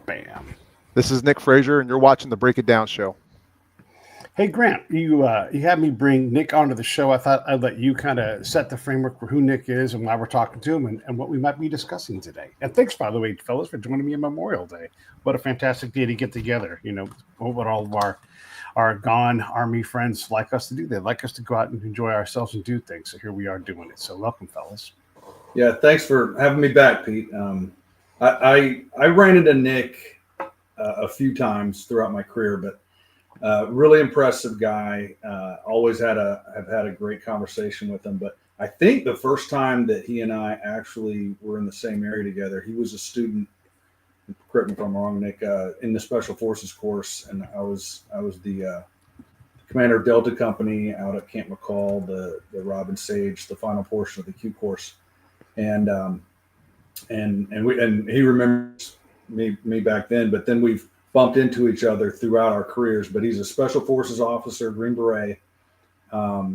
Bam. This is Nick Frazier, and you're watching the Break It Down show. Hey, Grant, you had me bring Nick onto the show. I thought I'd let you kind of set the framework for who Nick is and why we're talking to him and what we might be discussing today. And thanks, by the way, fellas, for joining me on Memorial Day. What a fantastic day to get together. You know, what all of our gone Army friends like us to do. They like us to go out and enjoy ourselves and do things. So here we are doing it. So welcome, fellas. Yeah, thanks for having me back, Pete. I ran into Nick a few times throughout my career, but really impressive guy. Always have had a great conversation with him. But I think the first time that he and I actually were in the same area together, he was a student. Correct me if I'm wrong, Nick. In the Special Forces course, and I was the commander of Delta Company out at Camp McCall, the Robin Sage, the final portion of the Q course, and he remembers me back then. But then we've bumped into each other throughout our careers. But he's a Special Forces officer, Green Beret,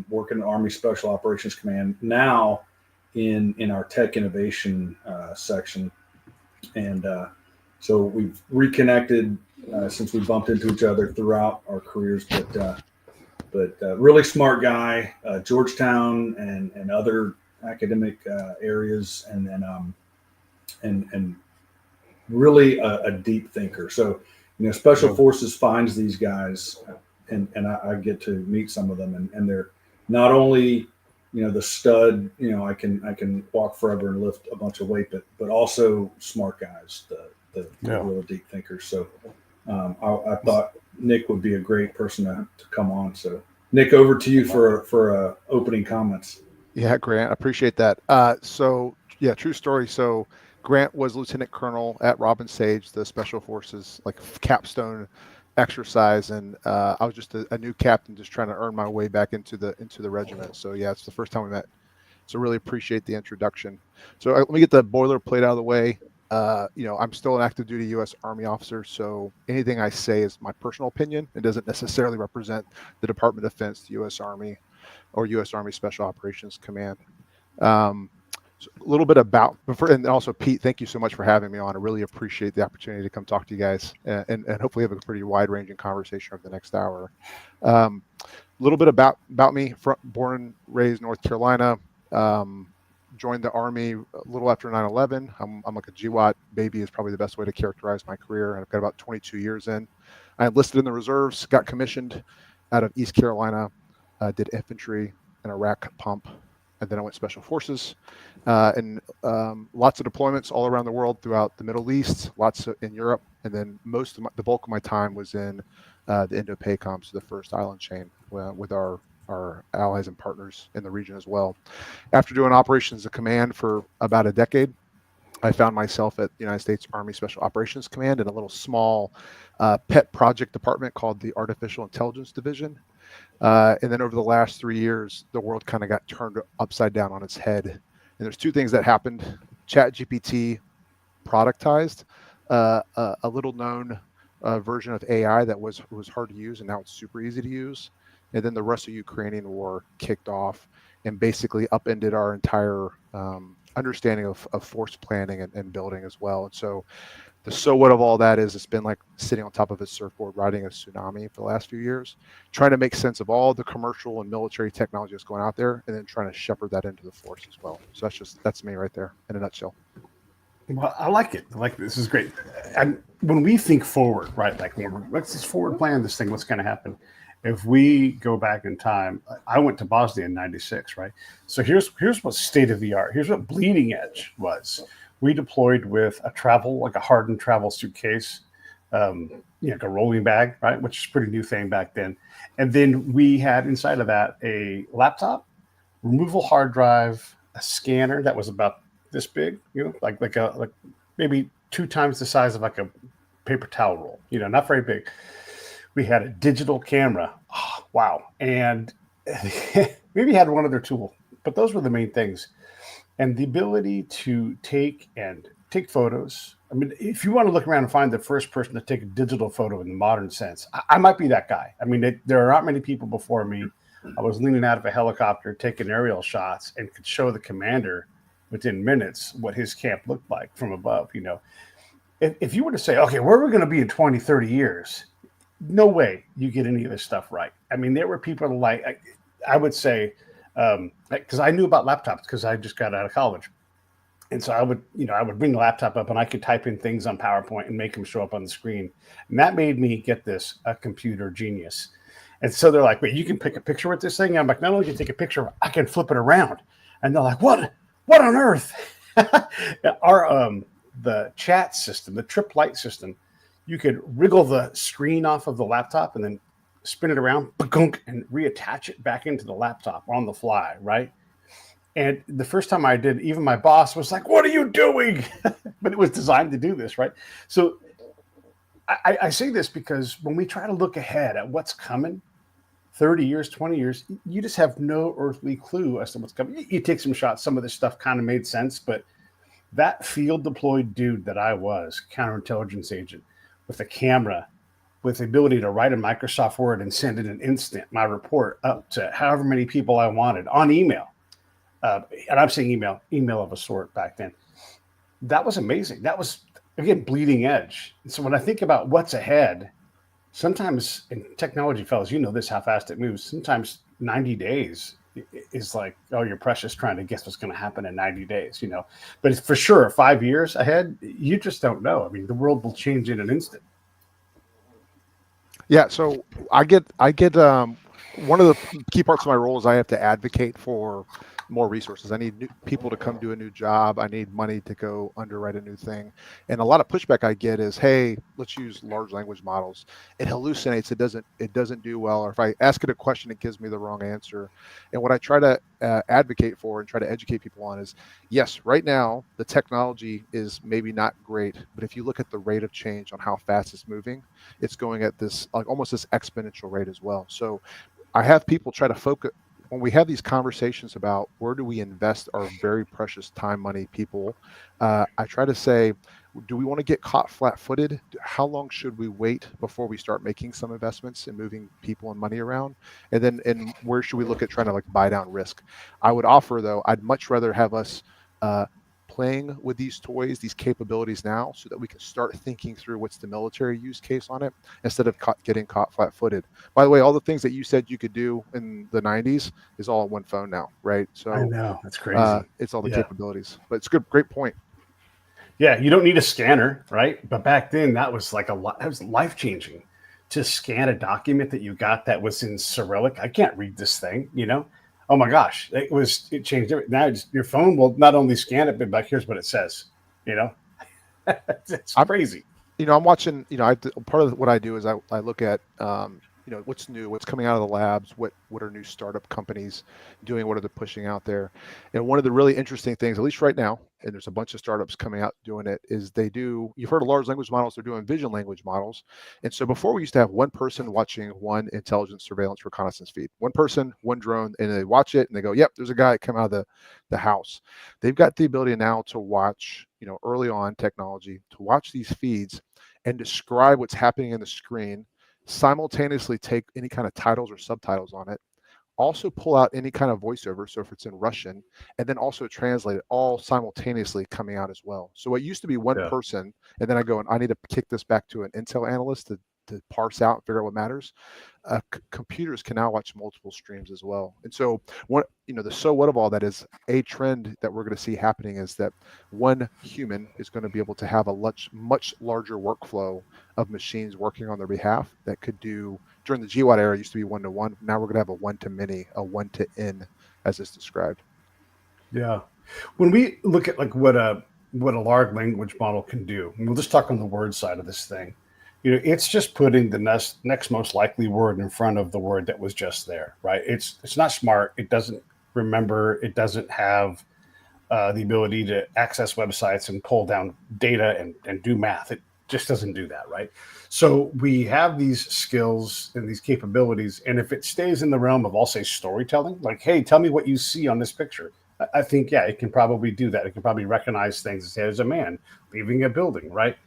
working in Army Special Operations Command now in our Tech Innovation section, and so we've reconnected since we bumped into each other throughout our careers. But really smart guy, Georgetown and other academic areas, and then and really a deep thinker. So, you know, Special Forces finds these guys, and I get to meet some of them, and they're not only, you know, the stud, you know, I can walk forever and lift a bunch of weight, but also smart guys, the real deep thinkers. So I thought Nick would be a great person to come on. So Nick, over to you for opening comments. Yeah, Grant, I appreciate that. So yeah, true story. So Grant was Lieutenant Colonel at Robin Sage, the Special Forces like capstone exercise, and I was just a new captain, just trying to earn my way back into the regiment. So yeah, it's the first time we met. So really appreciate the introduction. So let me get the boilerplate out of the way. You know, I'm still an active duty U.S. Army officer, so anything I say is my personal opinion. It doesn't necessarily represent the Department of Defense, the U.S. Army, or U.S. Army Special Operations Command. So a little bit about, and also Pete, thank you so much for having me on. I really appreciate the opportunity to come talk to you guys and hopefully have a pretty wide-ranging conversation over the next hour. A little bit about me. Born and raised North Carolina. Joined the Army a little after 9/11. I'm like a GWAT baby is probably the best way to characterize my career. And I've got about 22 years in. I enlisted in the reserves, got commissioned out of East Carolina, did infantry in Iraq pump, and then I went Special Forces, and lots of deployments all around the world throughout the Middle East, lots in Europe, and then the bulk of my time was in the Indo-Pacific, so the first island chain with our allies and partners in the region as well. After doing operations of command for about a decade, I found myself at the United States Army Special Operations Command in a little small pet project department called the Artificial Intelligence Division. And then over the last 3 years, the world kind of got turned upside down on its head. And there's two things that happened. ChatGPT productized a little known version of AI that was hard to use, and now it's super easy to use. And then the Russo-Ukrainian war kicked off and basically upended our entire understanding of force planning and building as well. And so what of all that is, it's been like sitting on top of a surfboard riding a tsunami for the last few years, trying to make sense of all the commercial and military technology that's going out there, and then trying to shepherd that into the force as well. So that's me right there in a nutshell. Well, I like it. This is great. And when we think forward, right? Like let's just forward plan this thing. What's going to happen? If we go back in time, I went to Bosnia in '96, right? So here's what state of the art. Here's what bleeding edge was. We deployed with like a hardened travel suitcase, like a rolling bag, right? Which is a pretty new thing back then. And then we had inside of that a laptop, removable hard drive, a scanner that was about this big, you know, like maybe 2 times the size of like a paper towel roll, you know, not very big. We had a digital camera. Oh, wow. And maybe had one other tool, but those were the main things. And the ability to take photos. I mean, if you want to look around and find the first person to take a digital photo in the modern sense, I might be that guy. I mean, there are not many people before me. I was leaning out of a helicopter, taking aerial shots, and could show the commander within minutes what his camp looked like from above, you know. if you were to say, okay, where are we going to be in 20, 30 years? No way you get any of this stuff right. I mean, there were people like, I would say, because I knew about laptops because I just got out of college. And so I would bring the laptop up and I could type in things on PowerPoint and make them show up on the screen. And that made me, get this, a computer genius. And so they're like, wait, you can pick a picture with this thing? And I'm like, not only can you take a picture, I can flip it around. And they're like, what on earth? The chat system, the Trip Light system, you could wriggle the screen off of the laptop and then spin it around and reattach it back into the laptop on the fly, right? And the first time I did, even my boss was like, what are you doing? But it was designed to do this, right? So I say this because when we try to look ahead at what's coming, 30 years, 20 years, you just have no earthly clue as to what's coming. You take some shots. Some of this stuff kind of made sense, but that field deployed dude that I was, counterintelligence agent, with a camera, with the ability to write a Microsoft Word and send in an instant my report up to however many people I wanted on email. And I'm saying email of a sort back then. That was amazing. That was, again, bleeding edge. And so when I think about what's ahead, sometimes in technology, fellas, you know this, how fast it moves. Sometimes 90 days is like, oh, you're precious trying to guess what's going to happen in 90 days, But for sure, 5 years ahead, you just don't know. I mean, the world will change in an instant. Yeah, so I get one of the key parts of my role is I have to advocate for more resources. I need new people to come do a new job. I need money to go underwrite a new thing. And a lot of pushback I get is, hey, let's use large language models. It hallucinates. It doesn't do well. Or if I ask it a question, it gives me the wrong answer. And what I try to advocate for and try to educate people on is, yes, right now the technology is maybe not great, but if you look at the rate of change on how fast it's moving, it's going at this like almost this exponential rate as well. So I have people try to focus when we have these conversations about where do we invest our very precious time, money, people. I try to say, do we want to get caught flat-footed? How long should we wait before we start making some investments and moving people and money around? And where should we look at trying to like buy down risk? I would offer though, I'd much rather have us playing with these toys, these capabilities now, so that we can start thinking through what's the military use case on it instead of getting caught flat-footed. By the way, all the things that you said you could do in the 90s is all on one phone now, right? So I know, that's crazy. It's all the capabilities, but it's good, great point. Yeah, you don't need a scanner, right? But back then, that was like that was life-changing to scan a document that you got that was in Cyrillic. I can't read this thing, Oh my gosh, it changed everything. Now your phone will not only scan it, but here's what it says, It's crazy. I'm watching, part of what I do is I look at, what's new, what's coming out of the labs, what are new startup companies doing, what are they pushing out there. And one of the really interesting things, at least right now, and there's a bunch of startups coming out doing it, is you've heard of large language models, they're doing vision language models. And so before we used to have one person watching one intelligence surveillance reconnaissance feed, one person, one drone, and they watch it and they go, yep, there's a guy come out of the house. They've got the ability now to watch, early on technology, to watch these feeds and describe what's happening in the screen, simultaneously take any kind of titles or subtitles on it, also pull out any kind of voiceover, so if it's in Russian, and then also translate it all simultaneously coming out as well. So it used to be one person, and then I go and I need to kick this back to an Intel analyst to parse out and figure out what matters. Computers can now watch multiple streams as well. And so the so what of all that is a trend that we're going to see happening is that one human is going to be able to have a much larger workflow of machines working on their behalf that could do, during the GWAT era, it used to be 1-to-1. Now we're going to have a 1-to-many, a 1-to-n, as is described. Yeah. When we look at like what a large language model can do, and we'll just talk on the word side of this thing. It's just putting the next most likely word in front of the word that was just there, right? It's not smart. It doesn't remember. It doesn't have the ability to access websites and pull down data and do math. It just doesn't do that, right? So we have these skills and these capabilities, and if it stays in the realm of, I'll say, storytelling, like, hey, tell me what you see on this picture. I think, it can probably do that. It can probably recognize things and say, there's a man leaving a building, right?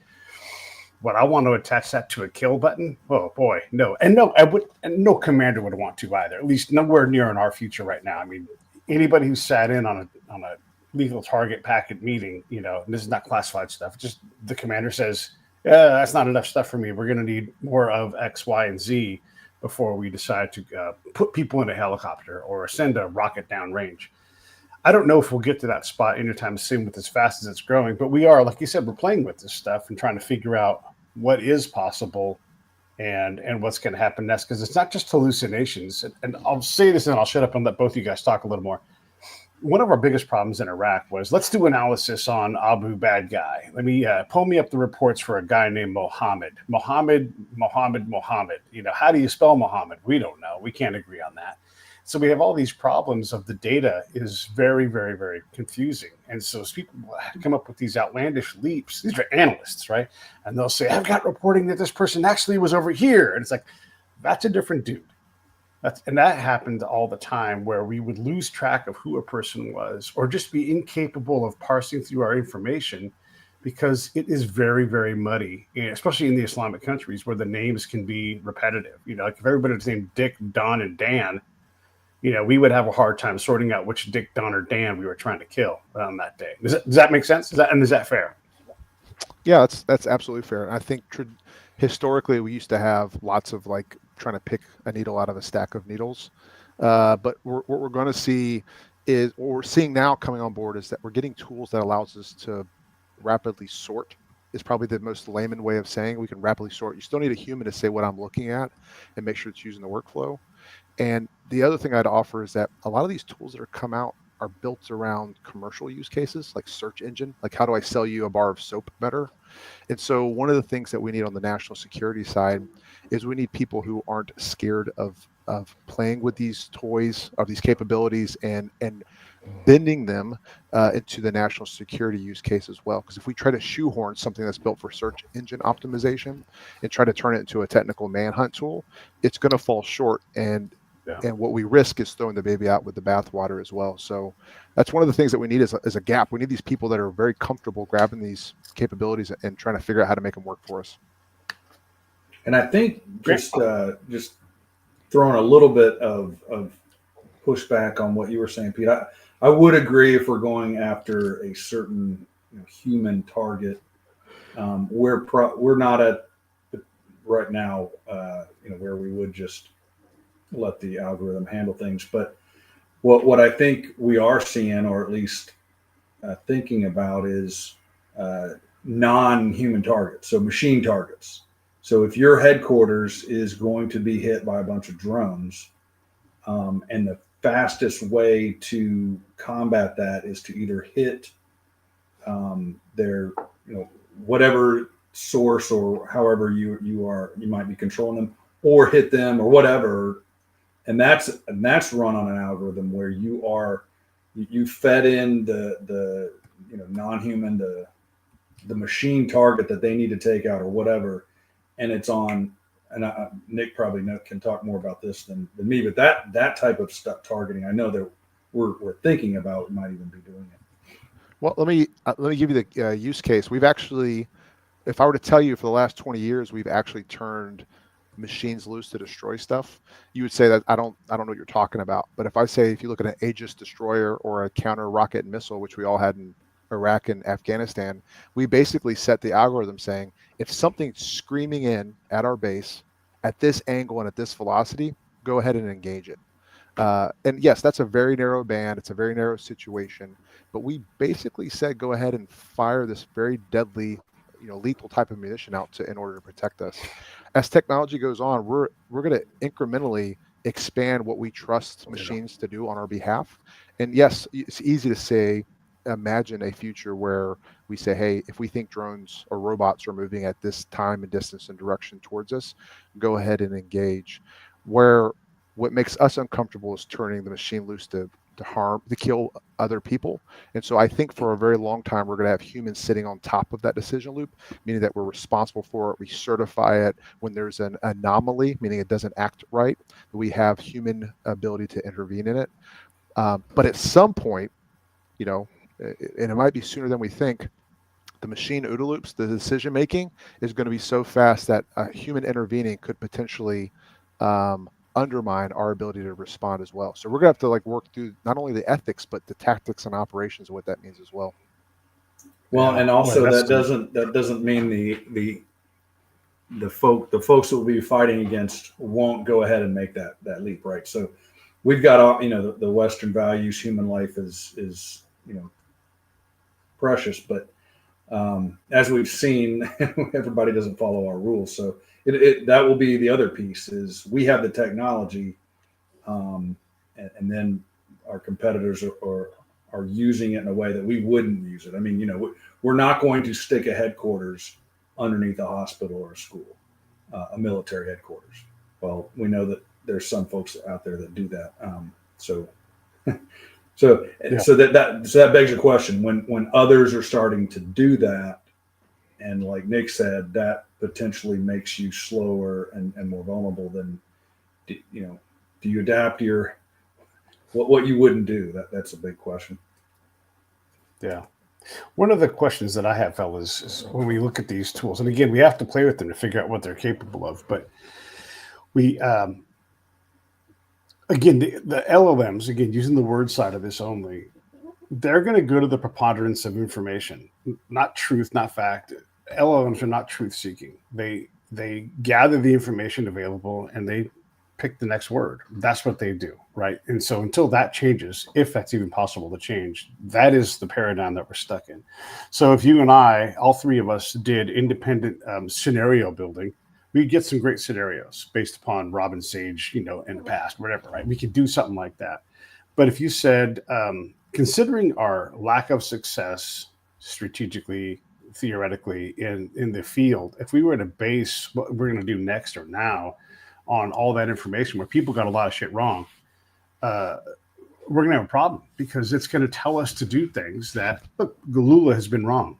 What I want to attach that to a kill button? Oh boy, no. And no commander would want to either. At least nowhere near in our future right now. I mean, anybody who sat in on a lethal target packet meeting, and this is not classified stuff. Just the commander says, yeah, that's not enough stuff for me. We're going to need more of X, Y, and Z before we decide to put people in a helicopter or send a rocket downrange. I don't know if we'll get to that spot anytime soon with as fast as it's growing, but we are, like you said, we're playing with this stuff and trying to figure out what is possible and what's going to happen next, because it's not just hallucinations. And I'll say this and I'll shut up and let both of you guys talk a little more. One of our biggest problems in Iraq was, let's do analysis on Abu bad guy. Let me pull me up the reports for a guy named Mohammed. Mohammed. How do you spell Mohammed? We don't know. We can't agree on that. So we have all these problems of the data is very, very, very confusing. And so people come up with these outlandish leaps. These are analysts, right? And they'll say, I've got reporting that this person actually was over here. And it's like, that's a different dude. And that happened all the time, where we would lose track of who a person was, or just be incapable of parsing through our information, because it is very, very muddy, especially in the Islamic countries where the names can be repetitive. Like if everybody was named Dick, Don, and Dan, we would have a hard time sorting out which Dick, Don, or Dan we were trying to kill on that day. Does that make sense? Is that fair? Yeah, that's absolutely fair. And I think historically we used to have lots of like trying to pick a needle out of a stack of needles. But what we're going to see is, what we're seeing now coming on board, is that we're getting tools that allows us to rapidly sort. Is probably the most layman way of saying we can rapidly sort. You still need a human to say what I'm looking at and make sure it's using the workflow. And the other thing I'd offer is that a lot of these tools that are come out are built around commercial use cases, like search engine, like how do I sell you a bar of soap better? And so one of the things that we need on the national security side is we need people who aren't scared of playing with these toys, of these capabilities, and bending them into the national security use case as well. Because if we try to shoehorn something that's built for search engine optimization and try to turn it into a technical manhunt tool, it's going to fall short. And what we risk is throwing the baby out with the bathwater as well. So that's one of the things that we need is a gap. We need these people that are very comfortable grabbing these capabilities and trying to figure out how to make them work for us. And I think just throwing a little bit of pushback on what you were saying, Pete. I would agree if we're going after a certain human target. We're not at right now where we would just let the algorithm handle things. But what I think we are seeing, or at least thinking about, is non-human targets, so machine targets. So if your headquarters is going to be hit by a bunch of drones, and the fastest way to combat that is to either hit their whatever source, or however you might be controlling them, or hit them or whatever, and that's run on an algorithm where you fed in the non-human, the machine target that they need to take out or whatever, and it's on. And Nick probably can talk more about this than me, but that type of stuff targeting, I know that we're thinking about, might even be doing it. Well, let me give you the use case. We've actually, if I were to tell you, for the last 20 years, we've actually turned machines loose to destroy stuff. You would say that I don't know what you're talking about. But if you look at an Aegis destroyer or a counter rocket missile, which we all had in Iraq and Afghanistan, we basically set the algorithm saying, if something's screaming in at our base at this angle and at this velocity, go ahead and engage it. And yes, that's a very narrow band. It's a very narrow situation, but we basically said, go ahead and fire this very deadly, lethal type of munition out in order to protect us. As technology goes on, we're going to incrementally expand what we trust machines to do on our behalf. And yes, it's easy to say, imagine a future where we say, hey, if we think drones or robots are moving at this time and distance and direction towards us, go ahead and engage. What makes us uncomfortable is turning the machine loose to kill other people. And so I think for a very long time, we're going to have humans sitting on top of that decision loop, meaning that we're responsible for it. We certify it when there's an anomaly, meaning it doesn't act right. We have human ability to intervene in it. But at some point, and it might be sooner than we think, the machine OODA loops, the decision making is going to be so fast that a human intervening could potentially undermine our ability to respond as well. So we're gonna have to like work through not only the ethics but the tactics and operations of what that means as well. Well, Yeah. and also Boy, that doesn't mean the folks that will be fighting against won't go ahead and make that leap, right? So we've got all, the Western values. Human life is precious, but as we've seen, everybody doesn't follow our rules. So that will be the other piece, is we have the technology, and then our competitors are using it in a way that we wouldn't use it. I mean, we're not going to stick a headquarters underneath a hospital or a school, a military headquarters. Well, we know that there's some folks out there that do that. So that begs the question, when others are starting to do that, and like Nick said, that potentially makes you slower and more vulnerable. Then, do you adapt what you wouldn't do? That's a big question. Yeah. One of the questions that I have, fellas, is when we look at these tools, and again, we have to play with them to figure out what they're capable of. But we, again, the LLMs, again, using the word side of this only, they're going to go to the preponderance of information, not truth, not fact. LLMs are not truth seeking. They gather the information available and they pick the next word. That's what they do, right? And so until that changes, if that's even possible to change, that is the paradigm that we're stuck in. So if you and I, all three of us, did independent scenario building, we'd get some great scenarios based upon Robin Sage, in the past, whatever, right? We could do something like that. But if you said, considering our lack of success strategically, theoretically in the field, if we were to base what we're going to do next or now on all that information where people got a lot of shit wrong, we're going to have a problem, because it's going to tell us to do things that, look, Galula has been wrong.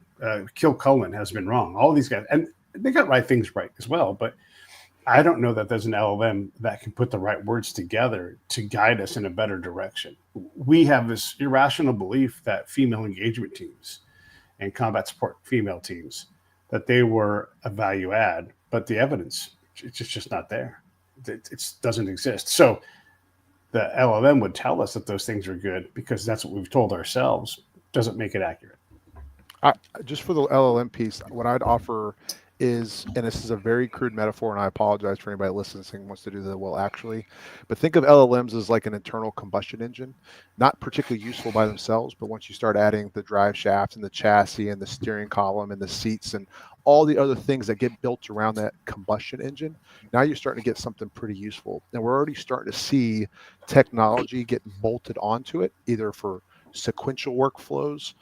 Kill Cullen has been wrong. All these guys, and they got things right as well. But I don't know that there's an LLM that can put the right words together to guide us in a better direction. We have this irrational belief that female engagement teams and combat support female teams, that they were a value add, but the evidence, it's just not there. It doesn't exist. So the LLM would tell us that those things are good because that's what we've told ourselves. Doesn't make it accurate. Just for the LLM piece, what I'd offer is, and this is a very crude metaphor, and I apologize for anybody listening who wants to do that, well, actually, but think of LLMs as like an internal combustion engine, not particularly useful by themselves, but once you start adding the drive shaft and the chassis and the steering column and the seats and all the other things that get built around that combustion engine, now you're starting to get something pretty useful. And we're already starting to see technology get bolted onto it, either for sequential workflows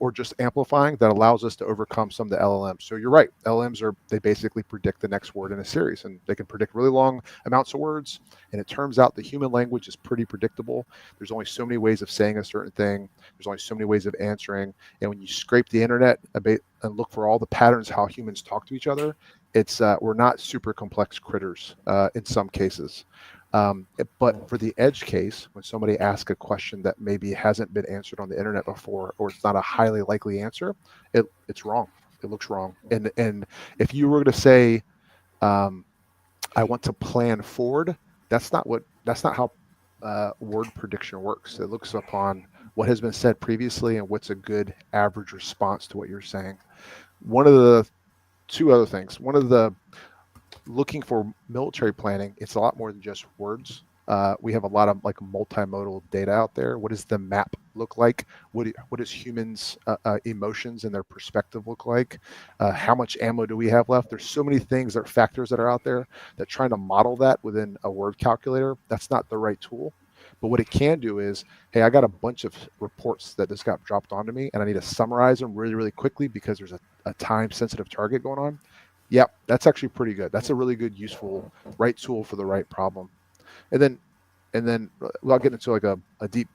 or just amplifying, that allows us to overcome some of the LLMs. So you're right, LLMs they basically predict the next word in a series, and they can predict really long amounts of words. And it turns out the human language is pretty predictable. There's only so many ways of saying a certain thing. There's only so many ways of answering. And when you scrape the internet a bit and look for all the patterns how humans talk to each other, it's we're not super complex critters in some cases. But for the edge case, when somebody asks a question that maybe hasn't been answered on the internet before, or it's not a highly likely answer, it's wrong. It looks wrong. And if you were to say, I want to plan forward, that's not how word prediction works. It looks upon what has been said previously and what's a good average response to what you're saying. One of the two other things. One of the looking for military planning, it's a lot more than just words. We have a lot of like multimodal data out there. What does the map look like? What does humans' emotions and their perspective look like? How much ammo do we have left? There's so many things, that factors that are out there, that trying to model that within a word calculator, that's not the right tool. But what it can do is, hey, I got a bunch of reports that just got dropped onto me, and I need to summarize them really, really quickly because there's a time-sensitive target going on. Yep, that's actually pretty good. That's a really good, useful, right tool for the right problem. And then without getting into like a deep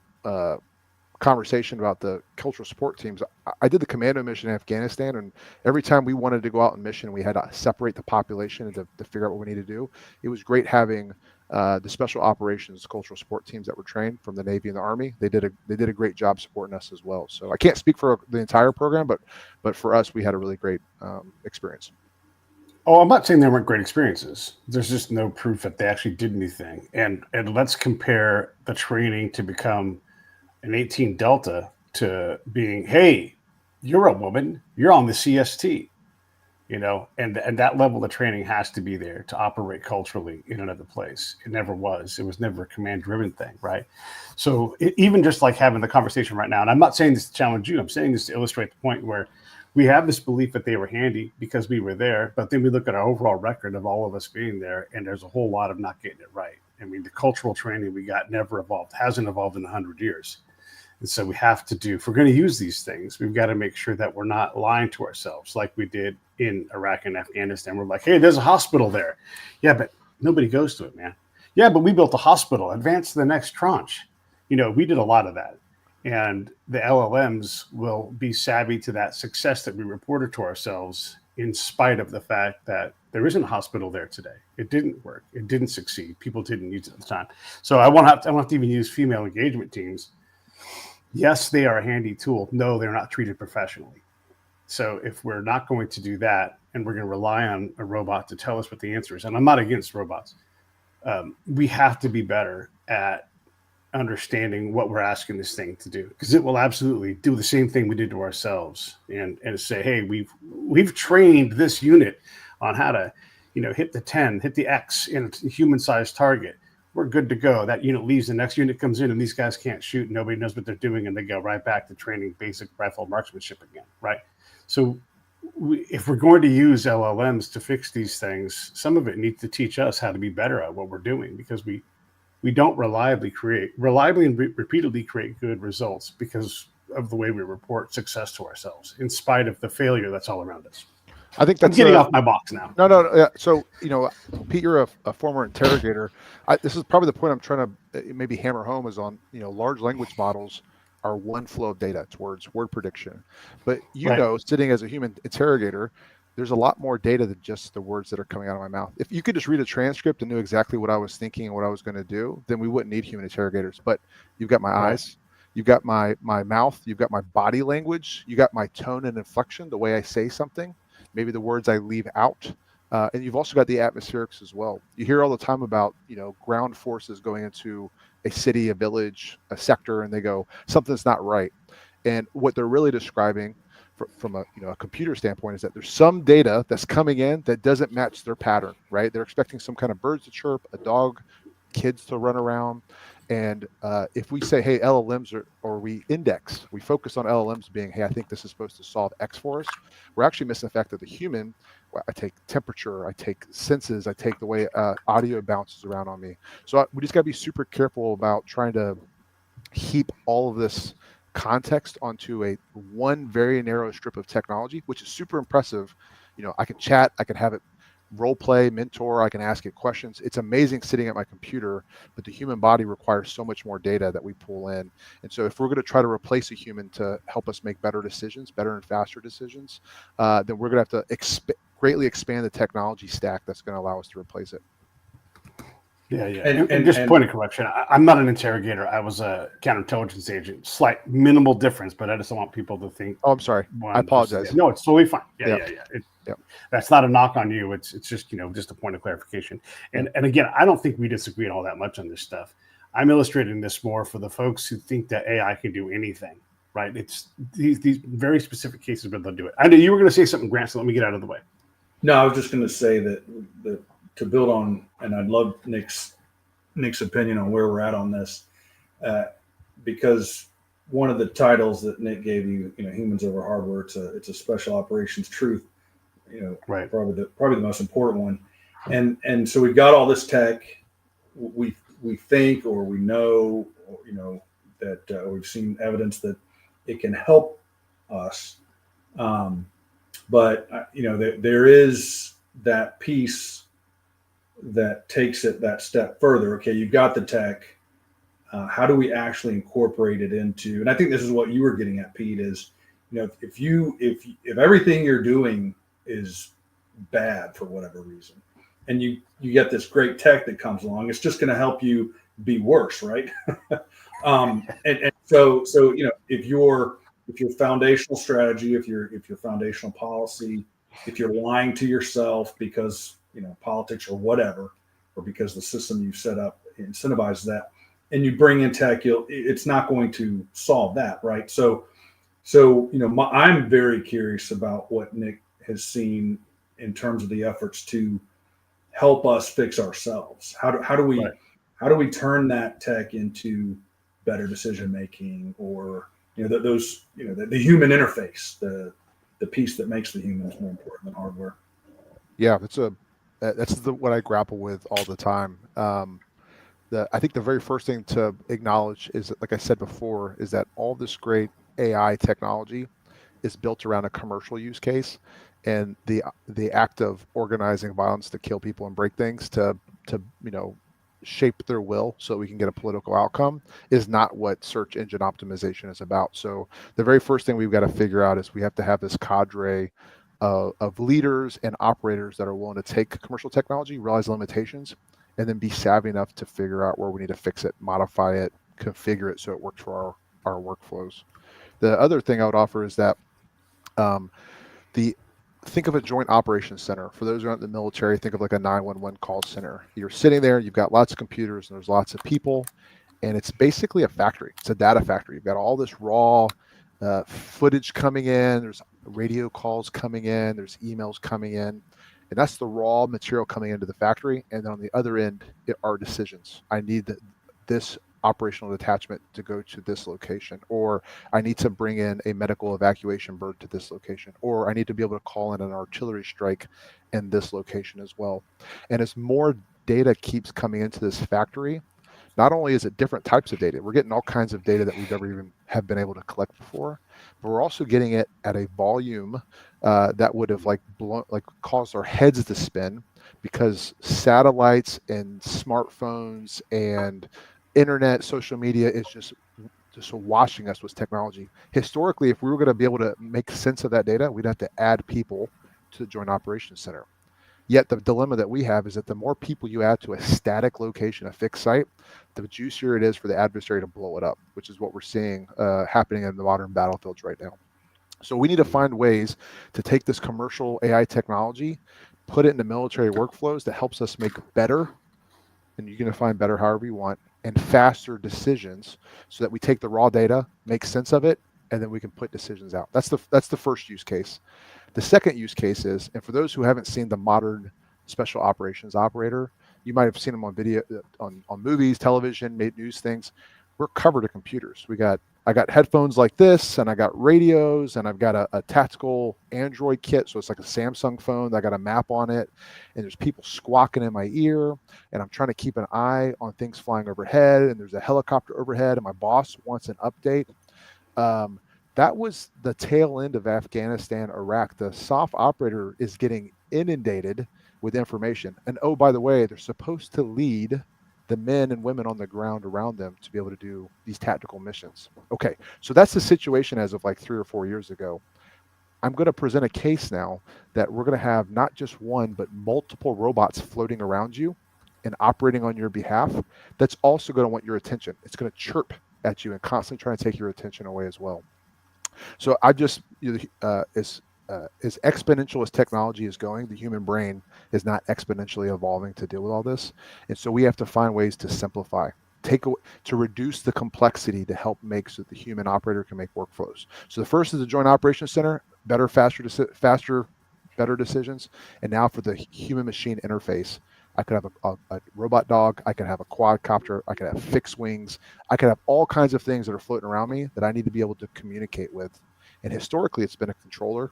conversation about the cultural support teams, I did the commando mission in Afghanistan, and every time we wanted to go out on mission, we had to separate the population to figure out what we need to do. It was great having the special operations cultural support teams that were trained from the Navy and the Army. They did a great job supporting us as well. So I can't speak for the entire program, but for us, we had a really great experience. Oh, I'm not saying they weren't great experiences. There's just no proof that they actually did anything. And let's compare the training to become an 18 Delta to being, hey, you're a woman, you're on the CST, and that level of training has to be there to operate culturally in another place. It never was. It was never a command driven thing, right? So even just like having the conversation right now, and I'm not saying this to challenge you, I'm saying this to illustrate the point where we have this belief that they were handy because we were there, but then we look at our overall record of all of us being there, and there's a whole lot of not getting it right. I mean, the cultural training we got never evolved, hasn't evolved in 100 years. And so we have to if we're going to use these things, we've got to make sure that we're not lying to ourselves like we did in Iraq and Afghanistan. We're like, hey, there's a hospital there. Yeah, but nobody goes to it, man. Yeah, but we built a hospital, advance to the next tranche. We did a lot of that. And the LLMs will be savvy to that success that we reported to ourselves in spite of the fact that there isn't a hospital there today. It didn't work. It didn't succeed. People didn't use it at the time. So I won't have to even use female engagement teams. Yes, they are a handy tool. No, they're not treated professionally. So if we're not going to do that and we're going to rely on a robot to tell us what the answer is, and I'm not against robots, we have to be better at understanding what we're asking this thing to do, because it will absolutely do the same thing we did to ourselves and say, hey, we've trained this unit on how to, hit the 10, hit the X in a human-sized target. We're good to go. That unit leaves, the next unit comes in, and these guys can't shoot. Nobody knows what they're doing, and they go right back to training basic rifle marksmanship again, right? So if we're going to use LLMs to fix these things, some of it needs to teach us how to be better at what we're doing, because we don't reliably and repeatedly create good results because of the way we report success to ourselves, in spite of the failure that's all around us. I think that's I'm getting off my box now. No. Yeah. So, Pete, you're a former interrogator. This is probably the point I'm trying to maybe hammer home is on, large language models are one flow of data. It's word prediction. But, Right. sitting as a human interrogator, there's a lot more data than just the words that are coming out of my mouth. If you could just read a transcript and knew exactly what I was thinking and what I was going to do, then we wouldn't need human interrogators. But you've got my eyes, you've got my mouth, you've got my body language, you got my tone and inflection, the way I say something, maybe the words I leave out. And you've also got the atmospherics as well. You hear all the time about, ground forces going into a city, a village, a sector, and they go, something's not right. And what they're really describing from a computer standpoint is that there's some data that's coming in that doesn't match their pattern, right? They're expecting some kind of birds to chirp, a dog, kids to run around. And if we say, hey, LLMs or we focus on LLMs being, hey, I think this is supposed to solve X for us, we're actually missing the fact that the human, I take temperature, I take senses, I take the way audio bounces around on me. So we just got to be super careful about trying to heap all of this context onto one very narrow strip of technology, which is super impressive. I can chat, I can have it role play, mentor, I can ask it questions. It's amazing sitting at my computer, but the human body requires so much more data that we pull in. And so if we're going to try to replace a human to help us make better decisions, better and faster decisions, then we're going to have to greatly expand the technology stack that's going to allow us to replace it. Yeah. And just point of correction, I'm not an interrogator. I was a counterintelligence agent. Slight minimal difference, but I just don't want people to think. Oh, I'm sorry. I apologize. No, it's totally fine. Yeah. Yep. That's not a knock on you. It's just, just a point of clarification. And again, I don't think we disagree on all that much on this stuff. I'm illustrating this more for the folks who think that AI can do anything, right? It's these very specific cases where they'll do it. I knew you were going to say something, Grant, so let me get out of the way. No, I was just going to say that to build on, and I'd love Nick's opinion on where we're at on this, because one of the titles that Nick gave you, humans over hardware, it's a special operations truth, right. probably the most important one, and so we've got all this tech, we think or we know, that we've seen evidence that it can help us, but there is that piece that takes it that step further. Okay, you've got the tech. How do we actually incorporate it into? And I think this is what you were getting at, Pete. Is if everything you're doing is bad for whatever reason, and you get this great tech that comes along, it's just going to help you be worse, right? And so if your foundational strategy, if your foundational policy if you're lying to yourself because, politics or whatever, or because the system you've set up incentivizes that, and you bring in tech, it's not going to solve that, right? So I'm very curious about what Nick has seen in terms of the efforts to help us fix ourselves. How do we turn that tech into better decision making, or the human interface, the piece that makes the humans more important than hardware. Yeah, that's what I grapple with all the time. I think the very first thing to acknowledge is, like I said before, is that all this great AI technology is built around a commercial use case, and the act of organizing violence to kill people and break things to shape their will so we can get a political outcome is not what search engine optimization is about. So the very first thing we've got to figure out is we have to have this cadre of leaders and operators that are willing to take commercial technology, realize limitations, and then be savvy enough to figure out where we need to fix it, modify it, configure it so it works for our workflows. The other thing I would offer is that think of a joint operations center. For those who aren't in the military, think of like a 911 call center. You're sitting there, you've got lots of computers, and there's lots of people, and it's basically a factory. It's a data factory. You've got all this raw footage coming in, there's radio calls coming in, there's emails coming in, and that's the raw material coming into the factory. And then on the other end are decisions. I need this operational detachment to go to this location, or I need to bring in a medical evacuation bird to this location, or I need to be able to call in an artillery strike in this location as well. And as more data keeps coming into this factory, not only is it different types of data, we're getting all kinds of data that we've never even have been able to collect before, but we're also getting it at a volume that would have caused our heads to spin, because satellites and smartphones and internet, social media is just washing us with technology. Historically, if we were going to be able to make sense of that data, we'd have to add people to the Joint Operations Center. Yet the dilemma that we have is that the more people you add to a static location, a fixed site, the juicier it is for the adversary to blow it up, which is what we're seeing happening in the modern battlefields right now. So we need to find ways to take this commercial AI technology, put it into military workflows that helps us make better, and you're going to find better however you want, and faster decisions, so that we take the raw data, make sense of it, and then we can put decisions out. That's the first use case. The second use case is, and for those who haven't seen the modern special operations operator, you might have seen them on video, on movies, television, news things. We're covered in computers. I got headphones like this, and I got radios, and I've got a tactical Android kit. So it's like a Samsung phone. I got a map on it, and there's people squawking in my ear, and I'm trying to keep an eye on things flying overhead, and there's a helicopter overhead, and my boss wants an update. That was the tail end of Afghanistan, Iraq. The SOF operator is getting inundated with information. And oh, by the way, they're supposed to lead the men and women on the ground around them to be able to do these tactical missions. Okay, so that's the situation as of like 3 or 4 years ago. I'm going to present a case now that we're going to have not just one, but multiple robots floating around you and operating on your behalf. That's also going to want your attention. It's going to chirp at you and constantly try to take your attention away as well. So I just, as exponential as technology is going, the human brain is not exponentially evolving to deal with all this. And so we have to find ways to simplify, to reduce the complexity to help make so that the human operator can make workflows. So the first is the Joint Operations Center, better, faster, better decisions. And now for the human machine interface, I could have a robot dog, I could have a quadcopter, I could have fixed wings, I could have all kinds of things that are floating around me that I need to be able to communicate with. And historically, it's been a controller.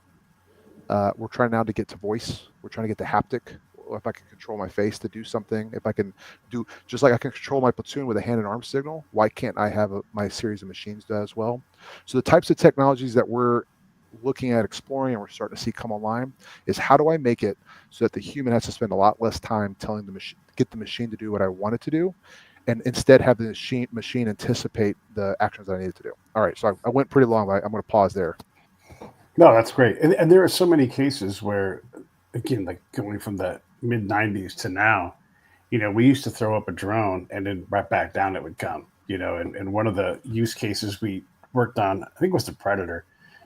We're trying now to get to voice. We're trying to get to haptic. If I can control my face to do something, if I can do, just like I can control my platoon with a hand and arm signal, why can't I have my series of machines do as well? So the types of technologies that we're looking at exploring and we're starting to see come online is, how do I make it so that the human has to spend a lot less time telling the machine, get the machine to do what I want it to do, and instead have the machine anticipate the actions that I need it to do. All right, so I went pretty long, but I'm going to pause there. No, that's great. And there are so many cases where, again, like going from the mid 90s to now, we used to throw up a drone and then right back down it would come, and one of the use cases we worked on, I think, was the Predator.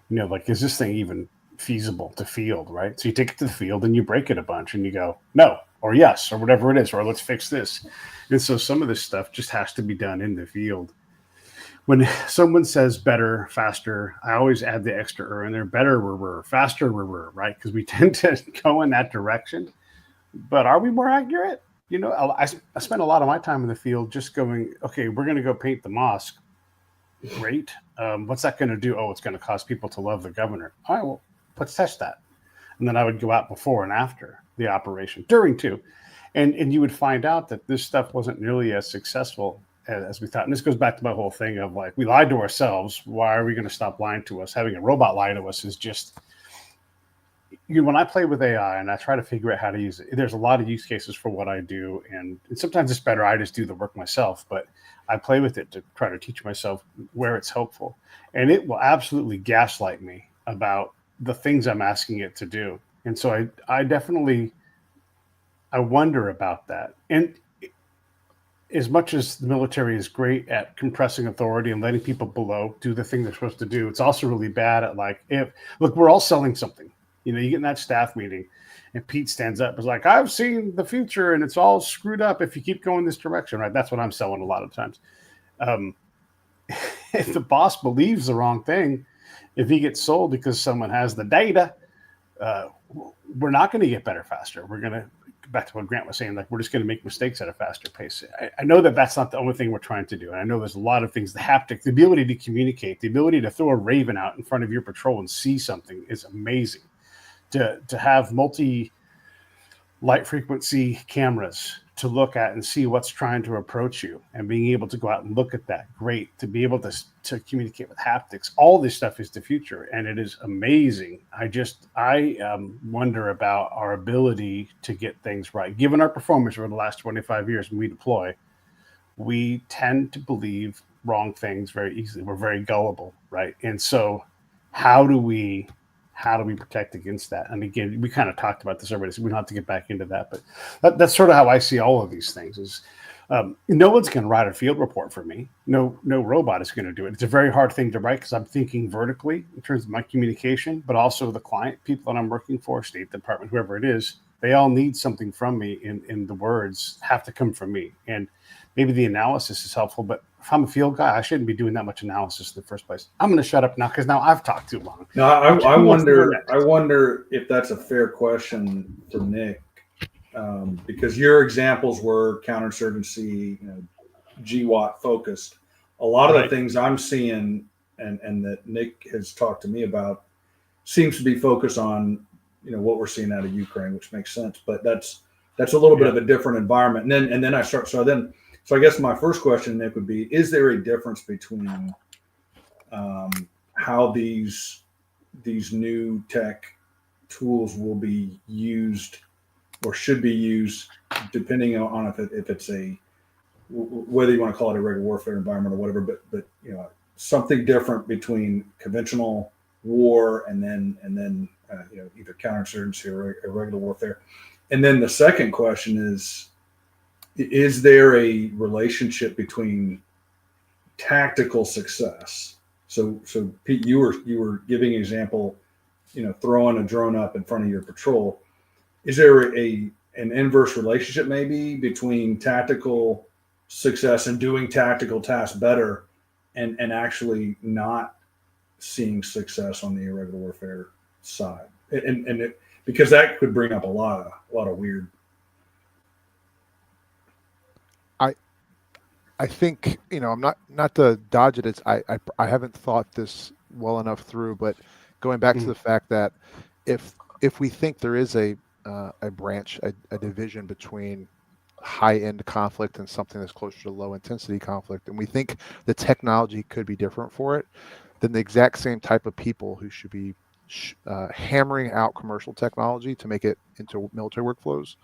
Like, is this thing even feasible to field, right? So you take it to the field and you break it a bunch and you go, no, or yes, or whatever it is, or let's fix this. And so some of this stuff just has to be done in the field. When someone says better, faster, I always add the extra in there, better, faster, right? Because we tend to go in that direction. But are we more accurate? You know, I spent a lot of my time in the field just going, okay, we're going to go paint the mosque. Great. What's that going to do? Oh, it's going to cause people to love the governor. All right, well, let's test that. And then I would go out before and after the operation, during too. And you would find out that this stuff wasn't nearly as successful as we thought. And this goes back to my whole thing of like, we lied to ourselves. Why are we going to stop lying to us? Having a robot lie to us is just, you know, when I play with AI and I try to figure out how to use it, there's a lot of use cases for what I do. And sometimes it's better I just do the work myself, but I play with it to try to teach myself where it's helpful. And it will absolutely gaslight me about the things I'm asking it to do. And so I definitely, I wonder about that. And as much as the military is great at compressing authority and letting people below do the thing they're supposed to do, it's also really bad at like, look, we're all selling something. You know, you get in that staff meeting and Pete stands up and is like, I've seen the future and it's all screwed up if you keep going this direction, right? That's what I'm selling a lot of times. If the boss believes the wrong thing, if he gets sold because someone has the data, we're not going to get better faster. We're going to, back to what Grant was saying, like we're just going to make mistakes at a faster pace. I know that that's not the only thing we're trying to do. And I know there's a lot of things, the haptic, the ability to communicate, the ability to throw a Raven out in front of your patrol and see something is amazing. To have multi light frequency cameras to look at and see what's trying to approach you and being able to go out and look at that. Great. To be able to communicate with haptics. All this stuff is the future and it is amazing. I wonder about our ability to get things right. Given our performance over the last 25 years when we deploy, we tend to believe wrong things very easily. We're very gullible, right? And so how do we protect against that? And again, we kind of talked about this already, so we don't have to get back into that. But that's sort of how I see all of these things. Is no one's going to write a field report for me. No robot is going to do it. It's a very hard thing to write because I'm thinking vertically in terms of my communication, but also the client, people that I'm working for, State Department, whoever it is, they all need something from me. In the words have to come from me. And maybe the analysis is helpful, but if I'm a field guy, I shouldn't be doing that much analysis in the first place. I'm going to shut up now because now I've talked too long. No, I wonder if that's a fair question for Nick, because your examples were counterinsurgency, GWAT focused. A lot of the things I'm seeing and that Nick has talked to me about seems to be focused on, what we're seeing out of Ukraine, which makes sense. But that's a little bit of a different environment. And then So I guess my first question, Nick, would be: is there a difference between how these new tech tools will be used or should be used, depending on if it's whether you want to call it a regular warfare environment or whatever, but something different between conventional war and then either counterinsurgency or irregular warfare. And then the second question is there a relationship between tactical success? So Pete, you were giving an example, throwing a drone up in front of your patrol. Is there an inverse relationship maybe between tactical success and doing tactical tasks better and actually not seeing success on the irregular warfare side? Because that could bring up a lot of weird. I think, I'm not to dodge it. I haven't thought this well enough through, but going back to the fact that if we think there is a branch, a division between high-end conflict and something that's closer to low-intensity conflict, and we think the technology could be different for it, then the exact same type of people who should be hammering out commercial technology to make it into military workflows,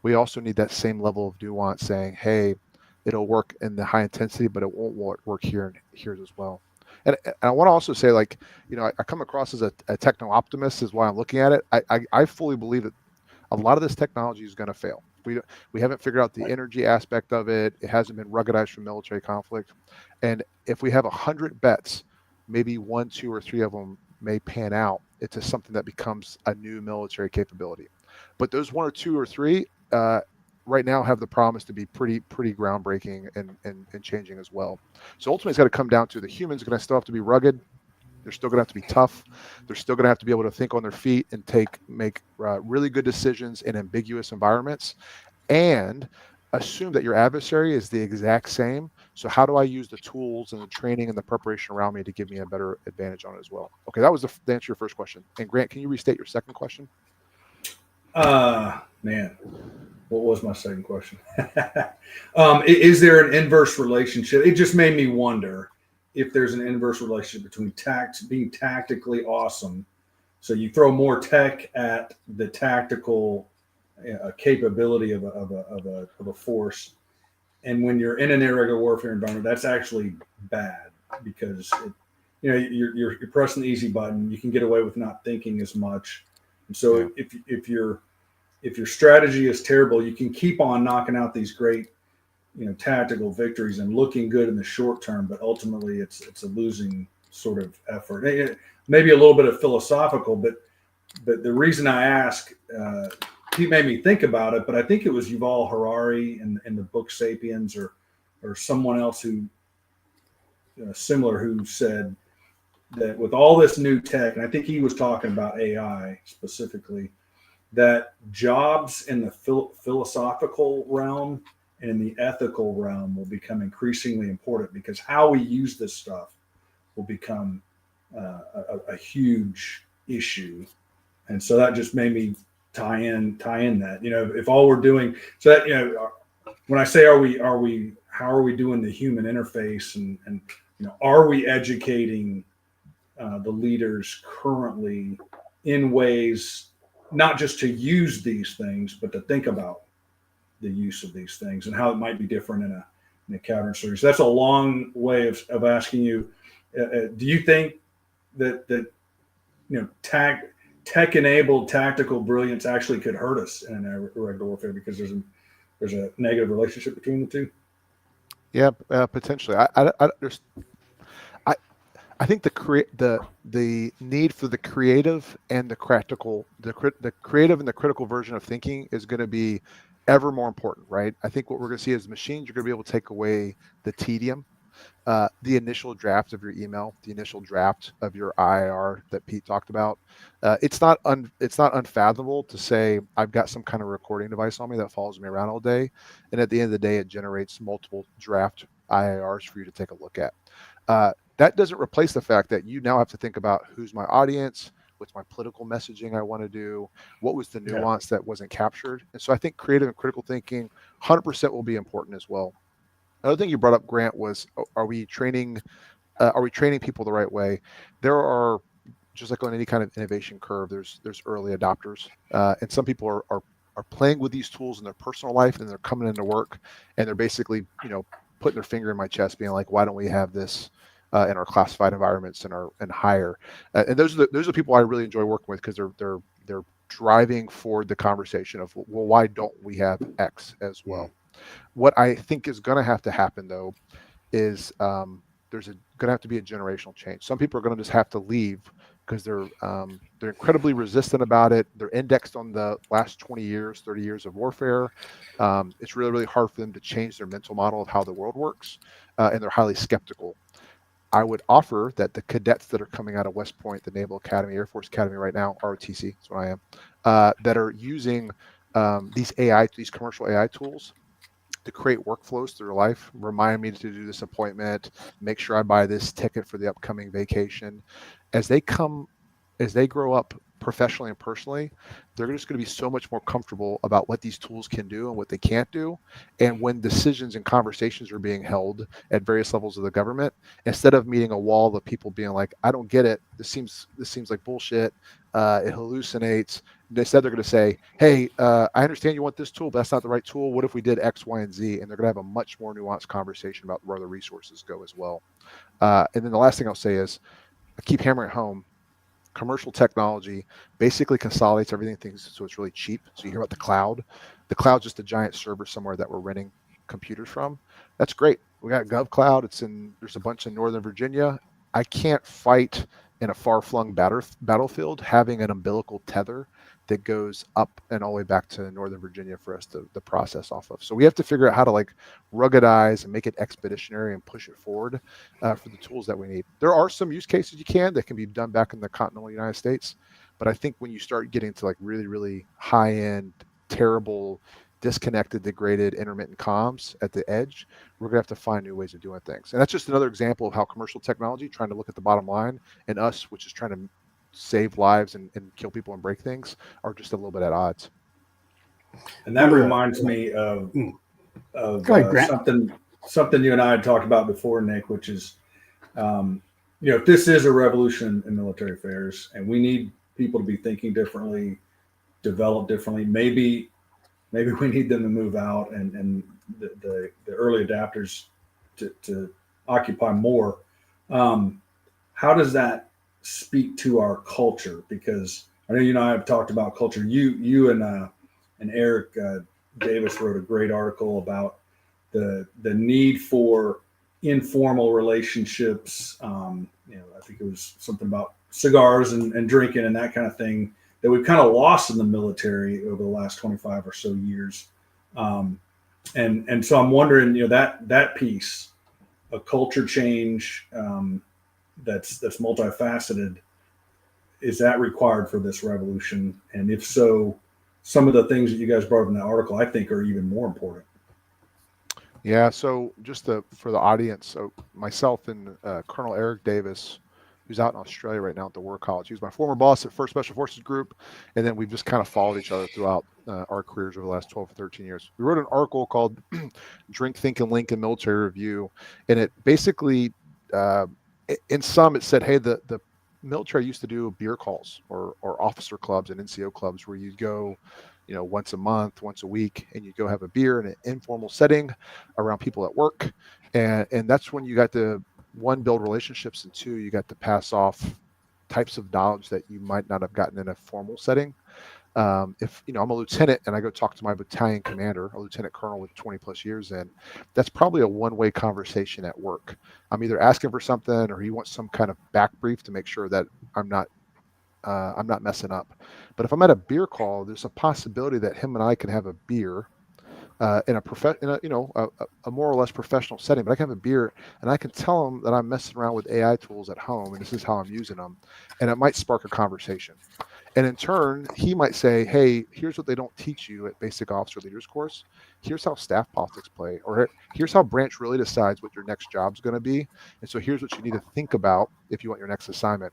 we also need that same level of nuance saying, hey, it'll work in the high intensity, but it won't work here as well. And I want to also say, I come across as a techno optimist is why I'm looking at it. I fully believe that a lot of this technology is going to fail. We haven't figured out the energy aspect of it. It hasn't been ruggedized for military conflict. And if we have 100 bets, maybe 1, 2, or 3 of them may pan out into something that becomes a new military capability. But those one or two or three right now have the promise to be pretty groundbreaking and changing as well. So ultimately, it's got to come down to the humans are going to still have to be rugged. They're still going to have to be tough. They're still going to have to be able to think on their feet and make really good decisions in ambiguous environments, and assume that your adversary is the exact same. So how do I use the tools and the training and the preparation around me to give me a better advantage on it as well? Okay, that was the answer to your first question. And Grant, can you restate your second question? Man, what was my second question? Is there an inverse relationship? It just made me wonder if there's an inverse relationship between being tactically awesome. So you throw more tech at the tactical capability of a force, and when you're in an irregular warfare environment, that's actually bad because you're pressing the easy button. You can get away with not thinking as much, and so if your strategy is terrible, you can keep on knocking out these great tactical victories and looking good in the short term, but ultimately it's a losing sort of effort. Maybe a little bit of philosophical, but the reason I ask, he made me think about it, but I think it was Yuval Harari in the book Sapiens or someone else who similar who said that with all this new tech, and I think he was talking about AI specifically, that jobs in the philosophical realm and in the ethical realm will become increasingly important because how we use this stuff will become a huge issue. And so that just made me tie in that, if all we're doing, so that, when I say, how are we doing the human interface and are we educating the leaders currently in ways, not just to use these things, but to think about the use of these things and how it might be different in a counterinsurgency. So that's a long way of asking you, do you think that tech-enabled tactical brilliance actually could hurt us in an irregular warfare because there's a negative relationship between the two? Yeah, potentially. I think the need for the creative and the practical, the creative and the critical version of thinking is going to be ever more important, right? I think what we're going to see is machines are going to be able to take away the tedium, the initial draft of your email, the initial draft of your IIR that Pete talked about. It's not unfathomable to say I've got some kind of recording device on me that follows me around all day, and at the end of the day, it generates multiple draft IIRs for you to take a look at. That doesn't replace the fact that you now have to think about who's my audience, what's my political messaging I want to do, what was the nuance that wasn't captured. And so I think creative and critical thinking 100% will be important as well. Another thing you brought up, Grant, was are we training people the right way? There are, just like on any kind of innovation curve, there's early adopters, and some people are playing with these tools in their personal life, and they're coming into work, and they're basically putting their finger in my chest, being like, why don't we have this in our classified environments and higher? And those are people I really enjoy working with because they're driving forward the conversation of, well, why don't we have X as well? What I think is going to have to happen, though, is there's going to have to be a generational change. Some people are going to just have to leave because they're incredibly resistant about it. They're indexed on the last 20 years, 30 years of warfare. It's really, really hard for them to change their mental model of how the world works, and they're highly skeptical. I would offer that the cadets that are coming out of West Point, the Naval Academy, Air Force Academy right now, ROTC, that's what I am, that are using these commercial AI tools to create workflows through their life, remind me to do this appointment, make sure I buy this ticket for the upcoming vacation. As they grow up professionally and personally, they're just going to be so much more comfortable about what these tools can do and what they can't do. And when decisions and conversations are being held at various levels of the government, instead of meeting a wall of people being like, I don't get it, this seems like bullshit, it hallucinates. Instead, they're going to say, hey, I understand you want this tool, but that's not the right tool. What if we did X, Y, and Z? And they're going to have a much more nuanced conversation about where the resources go as well. And then the last thing I'll say is, I keep hammering home, commercial technology basically consolidates everything so it's really cheap. So you hear about the cloud. The cloud's just a giant server somewhere that we're renting computers from. That's great. We got GovCloud. There's a bunch in Northern Virginia. I can't fight in a far-flung battlefield, having an umbilical tether that goes up and all the way back to Northern Virginia for us to process off of. So we have to figure out how to like ruggedize and make it expeditionary and push it forward for the tools that we need. There are some use cases that can be done back in the continental United States, but I think when you start getting to like really, really high-end, terrible, disconnected, degraded, intermittent comms at the edge, we're gonna have to find new ways of doing things. And that's just another example of how commercial technology, trying to look at the bottom line, and us, which is trying to save lives and kill people and break things, are just a little bit at odds. And that reminds me of something you and I had talked about before, Nick, which is, if this is a revolution in military affairs and we need people to be thinking differently, develop differently, maybe we need them to move out and the early adapters to occupy more. How does that speak to our culture? Because I know you and I have talked about culture. You and Eric Davis wrote a great article about the need for informal relationships. I think it was something about cigars and drinking and that kind of thing that we've kind of lost in the military over the last 25 or so years. And so I'm wondering, that piece, a culture change that's multifaceted, is that required for this revolution? And if so, some of the things that you guys brought up in that article, I think, are even more important. Yeah. So just for the audience, so myself and Colonel Eric Davis, who's out in Australia right now at the War College. He was my former boss at 1st Special Forces Group, and then we've just kind of followed each other throughout our careers over the last 12 or 13 years. We wrote an article called Drink, Think, and Link in Military Review, and it basically, in sum, it said, hey, the military used to do beer calls or officer clubs and NCO clubs where you'd go, once a month, once a week, and you'd go have a beer in an informal setting around people at work. And that's when you got to, one, build relationships, and two, you got to pass off types of knowledge that you might not have gotten in a formal setting. If I'm a lieutenant and I go talk to my battalion commander, a lieutenant colonel with 20 plus years in, that's probably a one-way conversation at work. I'm either asking for something or he wants some kind of back brief to make sure that I'm not messing up. But if I'm at a beer call, there's a possibility that him and I can have a beer in a more or less professional setting, but I can have a beer and I can tell him that I'm messing around with AI tools at home and this is how I'm using them, and it might spark a conversation. And in turn, he might say, hey, here's what they don't teach you at Basic Officer Leaders course. Here's how staff politics play, or here's how branch really decides what your next job's going to be. And so here's what you need to think about if you want your next assignment.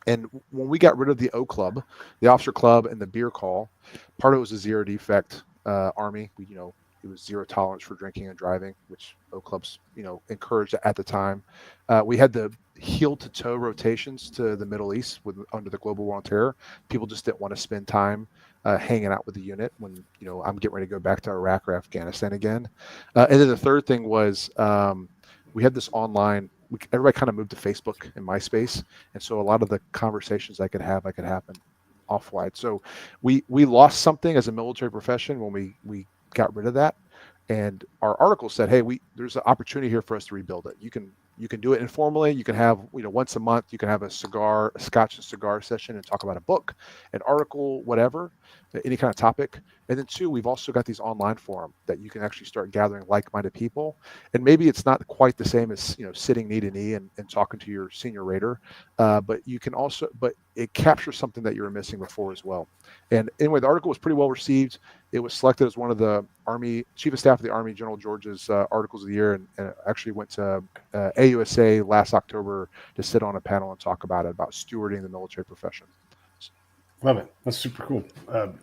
And when we got rid of the O Club, the officer club, and the beer call, part of it was a zero defect Army. It was zero tolerance for drinking and driving, which O clubs, encouraged at the time. We had the heel to toe rotations to the Middle East under the global war on terror. People just didn't want to spend time hanging out with the unit when, I'm getting ready to go back to Iraq or Afghanistan again. And then the third thing was we had this online. Everybody kind of moved to Facebook and MySpace, and so a lot of the conversations I could happen off-wide. So we lost something as a military profession when we got rid of that. And our article said, hey, there's an opportunity here for us to rebuild it. You can do it informally. You can have, once a month, you can have a scotch and cigar session and talk about a book, an article, whatever, any kind of topic. And then two, we've also got these online forum that you can actually start gathering like-minded people. And maybe it's not quite the same as, sitting knee to knee and talking to your senior raider, but it captures something that you were missing before as well. And anyway, the article was pretty well received. It was selected as one of the Army Chief of Staff of the Army, General George's articles of the year, and actually went to AUSA last October to sit on a panel and talk about stewarding the military profession. Love it. That's super cool.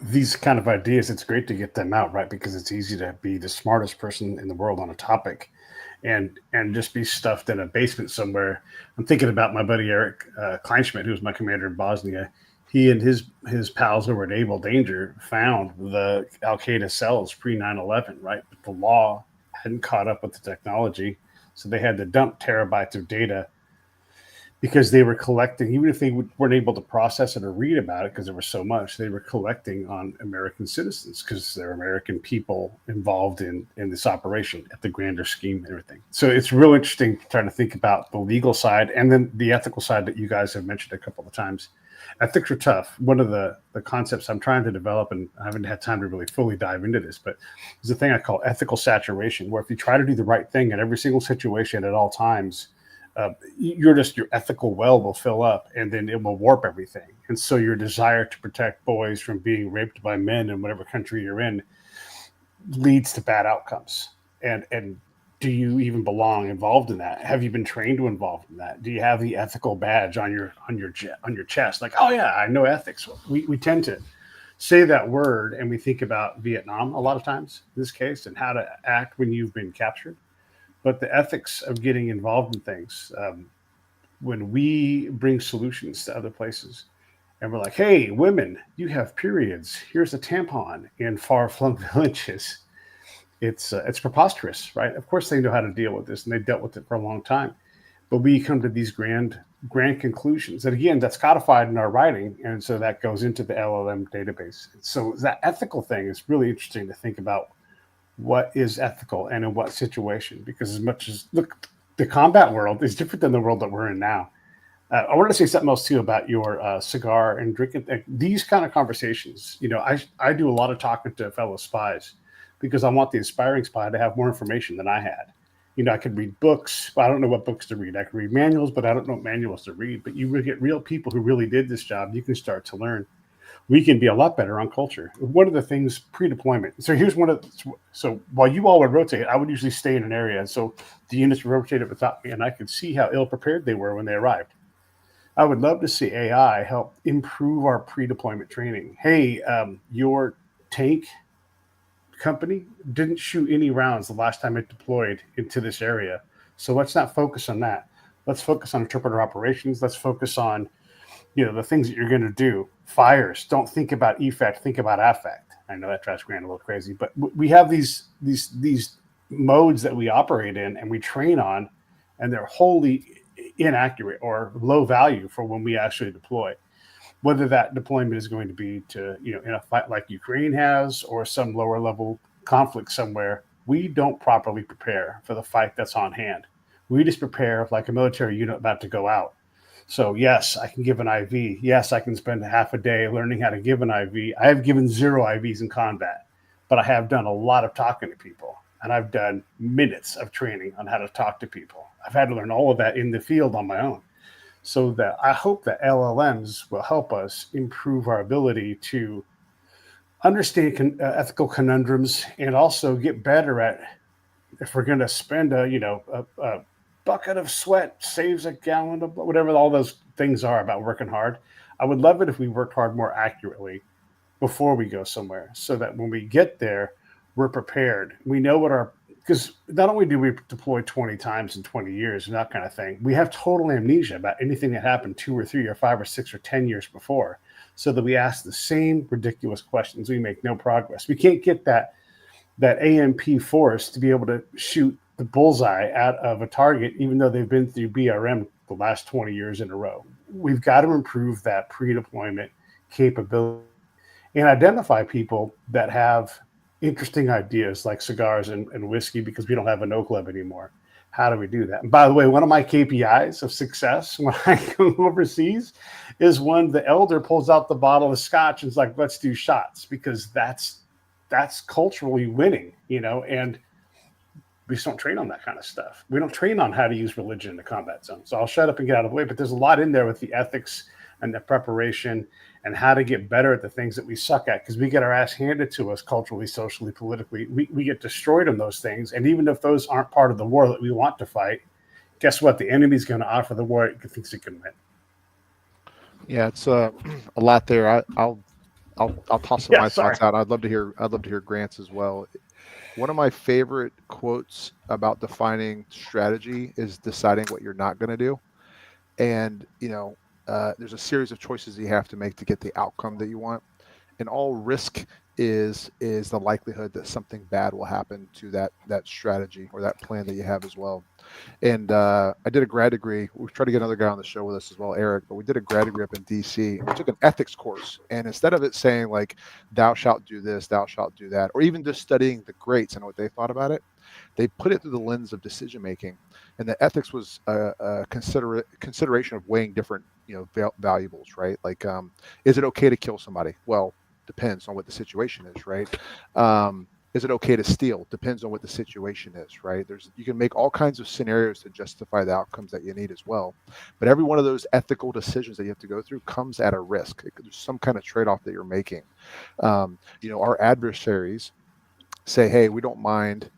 These kind of ideas, it's great to get them out, right? Because it's easy to be the smartest person in the world on a topic and just be stuffed in a basement somewhere. I'm thinking about my buddy Eric Kleinschmidt, who was my commander in Bosnia. He and his pals over at Able Danger found the Al-Qaeda cells pre 9/11, right? But the law hadn't caught up with the technology. So they had to dump terabytes of data because they were collecting, even if they weren't able to process it or read about it because there was so much, they were collecting on American citizens because they're American people involved in this operation at the grander scheme and everything. So it's real interesting trying to think about the legal side and then the ethical side that you guys have mentioned a couple of times. Ethics are tough. One of the concepts I'm trying to develop, and I haven't had time to really fully dive into this, but there's a thing I call ethical saturation, where if you try to do the right thing in every single situation at all times, your ethical well will fill up and then it will warp everything. And so your desire to protect boys from being raped by men in whatever country you're in leads to bad outcomes. And do you even belong involved in that? Have you been trained to involve in that? Do you have the ethical badge on your chest? Like, oh yeah, I know ethics. We tend to say that word and we think about Vietnam a lot of times in this case and how to act when you've been captured. But the ethics of getting involved in things, when we bring solutions to other places and we're like, hey, women, you have periods. Here's a tampon in far-flung villages. It's preposterous, right? Of course they know how to deal with this and they've dealt with it for a long time. But we come to these grand conclusions. And again, that's codified in our writing. And so that goes into the LLM database. So that ethical thing is really interesting to think about. What is ethical and in what situation? Because as much as look, the combat world is different than the world that we're in now. I wanted to say something else too about your cigar and drinking. These kind of conversations, I do a lot of talking to fellow spies because I want the aspiring spy to have more information than I had. I could read books, but I don't know what books to read. I can read manuals, but I don't know what manuals to read. But you will get real people who really did this job. You can start to learn. We can be a lot better on culture. One of the things pre-deployment. So here's so while you all would rotate, I would usually stay in an area. And so the units rotated without me and I could see how ill prepared they were when they arrived. I would love to see AI help improve our pre-deployment training. Hey, your tank company didn't shoot any rounds the last time it deployed into this area. So let's not focus on that. Let's focus on interpreter operations. Let's focus on the things that you're going to do. Fires, don't think about effect, think about affect. I know that drives Grant a little crazy, but we have these modes that we operate in and we train on, and they're wholly inaccurate or low value for when we actually deploy. Whether that deployment is going to be to, in a fight like Ukraine has or some lower level conflict somewhere, we don't properly prepare for the fight that's on hand. We just prepare like a military unit about to go out. So yes, I can give an IV. Yes, I can spend half a day learning how to give an IV. I have given 0 IVs in combat, but I have done a lot of talking to people, and I've done minutes of training on how to talk to people. I've had to learn all of that in the field on my own. So that I hope that LLMs will help us improve our ability to understand ethical conundrums and also get better at, if we're going to spend a bucket of sweat saves a gallon of whatever all those things are about working hard. I would love it if we worked hard more accurately before we go somewhere so that when we get there, we're prepared. We know because not only do we deploy 20 times in 20 years and that kind of thing, we have total amnesia about anything that happened 2 or 3 or 5 or 6 or 10 years before, so that we ask the same ridiculous questions. We make no progress. We can't get that AMP force to be able to shoot the bullseye out of a target, even though they've been through BRM the last 20 years in a row. We've got to improve that pre-deployment capability and identify people that have interesting ideas like cigars and whiskey, because we don't have a no club anymore. How do we do that? And by the way, one of my KPIs of success when I go overseas is when the elder pulls out the bottle of scotch and is like, let's do shots, because that's culturally winning, and we just don't train on that kind of stuff. We don't train on how to use religion in the combat zone. So I'll shut up and get out of the way, but there's a lot in there with the ethics and the preparation and how to get better at the things that we suck at, because we get our ass handed to us culturally, socially, politically. We get destroyed on those things. And even if those aren't part of the war that we want to fight, guess what? The enemy's going to offer the war it thinks it can win. Yeah, it's a lot there. I'll toss some of my thoughts out. I'd love to hear Grant's as well. One of my favorite quotes about defining strategy is deciding what you're not going to do. And, there's a series of choices you have to make to get the outcome that you want. And all risk is the likelihood that something bad will happen to that strategy or that plan that you have as well. And I did a grad degree. We tried to get another guy on the show with us as well, Eric, but we did a grad degree up in DC, and we took an ethics course. And instead of it saying like, thou shalt do this, thou shalt do that, or even just studying the greats and what they thought about it, they put it through the lens of decision making. And the ethics was a consideration of weighing different, valuables, right? Like, is it okay to kill somebody? Well, depends on what the situation is, right? Is it okay to steal? Depends on what the situation is, right? You can make all kinds of scenarios to justify the outcomes that you need as well. But every one of those ethical decisions that you have to go through comes at a risk. There's some kind of trade-off that you're making. Our adversaries say, hey, we don't mind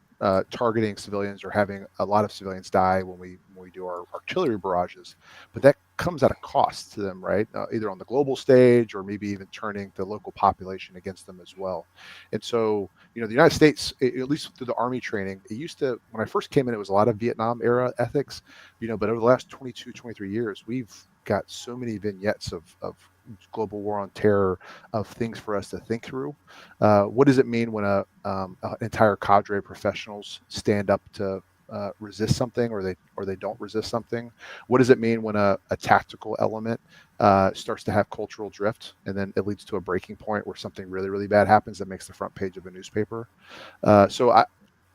targeting civilians or having a lot of civilians die when we do our artillery barrages, but that comes at a cost to them, right? Either on the global stage or maybe even turning the local population against them as well. And so, the United States, at least through the Army training, it used to, when I first came in, it was a lot of Vietnam era ethics, but over the last 22, 23 years, we've got so many vignettes of global war on terror, of things for us to think through. What does it mean when an entire cadre of professionals stand up to resist something, or they don't resist something? What does it mean when a tactical element starts to have cultural drift, and then it leads to a breaking point where something really, really bad happens that makes the front page of a newspaper? So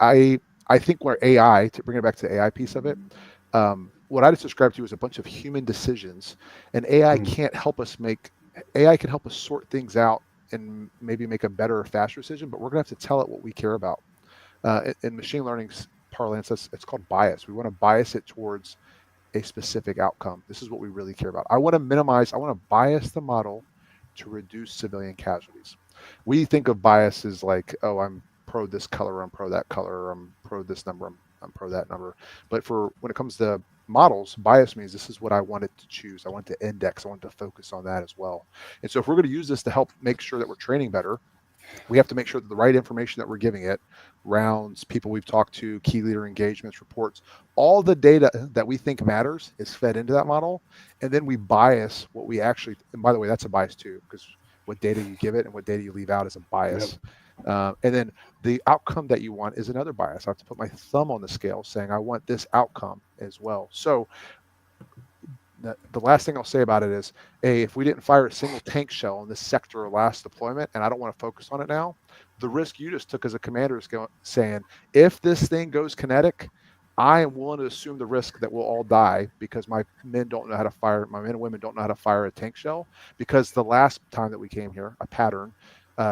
I think where AI, to bring it back to the AI piece of it, what I just described to you is a bunch of human decisions, and AI can't help us AI can help us sort things out and maybe make a better or faster decision, but we're going to have to tell it what we care about. In machine learning's parlance, it's called bias. We want to bias it towards a specific outcome. This is what we really care about. I want to bias the model to reduce civilian casualties. We think of bias as like, oh, I'm pro this color, I'm pro that color, I'm pro this number, I'm pro that number. But when it comes to models, bias means this is what I wanted to choose. I want to index. I want to focus on that as well. And so if we're going to use this to help make sure that we're training better, we have to make sure that the right information that we're giving it, rounds, people we've talked to, key leader engagements, reports, all the data that we think matters is fed into that model. And then we bias what we actually, and by the way, that's a bias too, because what data you give it and what data you leave out is a bias. Yep. And then the outcome that you want is another bias. I have to put my thumb on the scale saying I want this outcome as well. So the last thing I'll say about it is, if we didn't fire a single tank shell in this sector or last deployment, and I don't want to focus on it now, the risk you just took as a commander is saying, if this thing goes kinetic, I am willing to assume the risk that we'll all die because my men and women don't know how to fire a tank shell, because the last time that we came here, a pattern,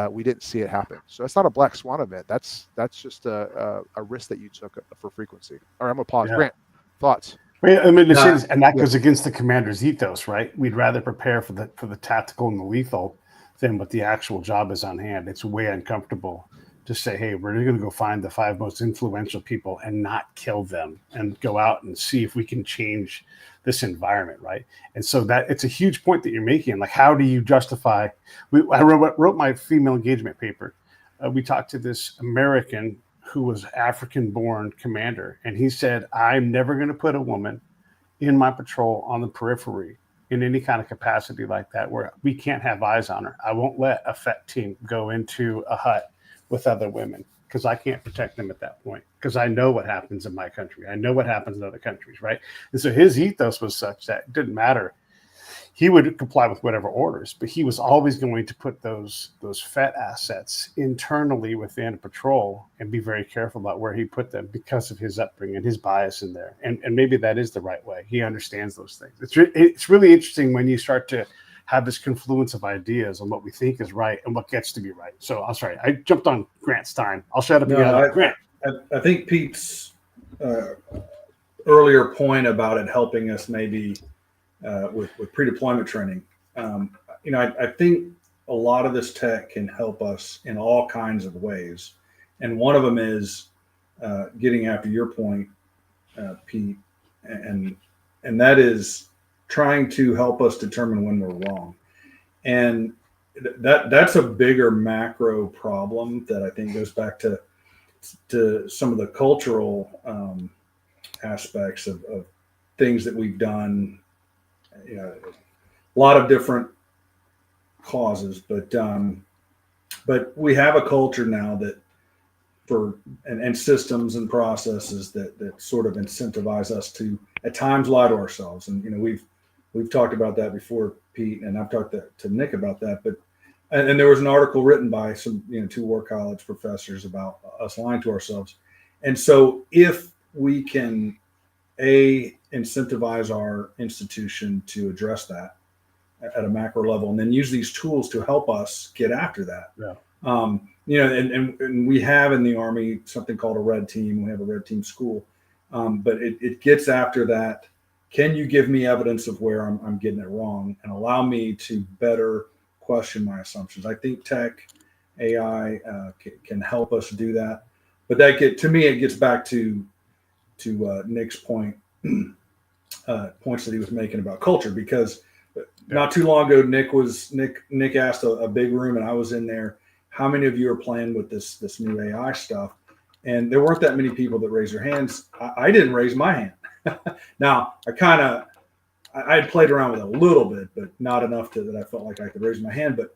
we didn't see it happen. So that's not a black swan event. That's just a risk that you took for frequency. All right, I'm gonna pause. Yeah. Grant, thoughts? I mean, and that goes against the commander's ethos, right? We'd rather prepare for the tactical and the lethal than what the actual job is on hand. It's way uncomfortable to say, hey, we're going to go find the 5 most influential people and not kill them and go out and see if we can change this environment, right? And so that it's a huge point that you're making. Like, how do you justify? I wrote my female engagement paper. We talked to this American who was African-born commander, and he said, I'm never going to put a woman in my patrol on the periphery in any kind of capacity like that where we can't have eyes on her. I won't let a FET team go into a hut with other women because I can't protect them at that point, because I know what happens in my country. I know what happens in other countries, right? And so his ethos was such that it didn't matter. He would comply with whatever orders, but he was always going to put those FET assets internally within a patrol and be very careful about where he put them because of his upbringing and his bias in there. And maybe that is the right way. He understands those things. It's really interesting when you start to have this confluence of ideas on what we think is right and what gets to be right. So I'm sorry, I jumped on Grant's time. I'll shut up. Grant. I think Pete's earlier point about it helping us maybe with pre-deployment training. I think a lot of this tech can help us in all kinds of ways. And one of them is getting after your point, Pete, and that is trying to help us determine when we're wrong. And that's a bigger macro problem that I think goes back to some of the cultural aspects of things that we've done. A lot of different causes, but But we have a culture now that and systems and processes that sort of incentivize us to at times lie to ourselves. And we've talked about that before, Pete, and I've talked to Nick about that. But and there was an article written by some 2 war college professors about us lying to ourselves. And so if we can incentivize our institution to address that at a macro level, and then use these tools to help us get after that. Yeah. And we have in the Army something called a red team. We have a red team school, but it gets after that. Can you give me evidence of where I'm getting it wrong and allow me to better question my assumptions? I think tech, AI can help us do that. But to me, it gets back to Nick's points that he was making about culture, because not too long ago, Nick asked a big room, and I was in there. How many of you are playing with this new AI stuff? And there weren't that many people that raised their hands. I didn't raise my hand. Now, I had played around with it a little bit, but not enough that I felt like I could raise my hand. But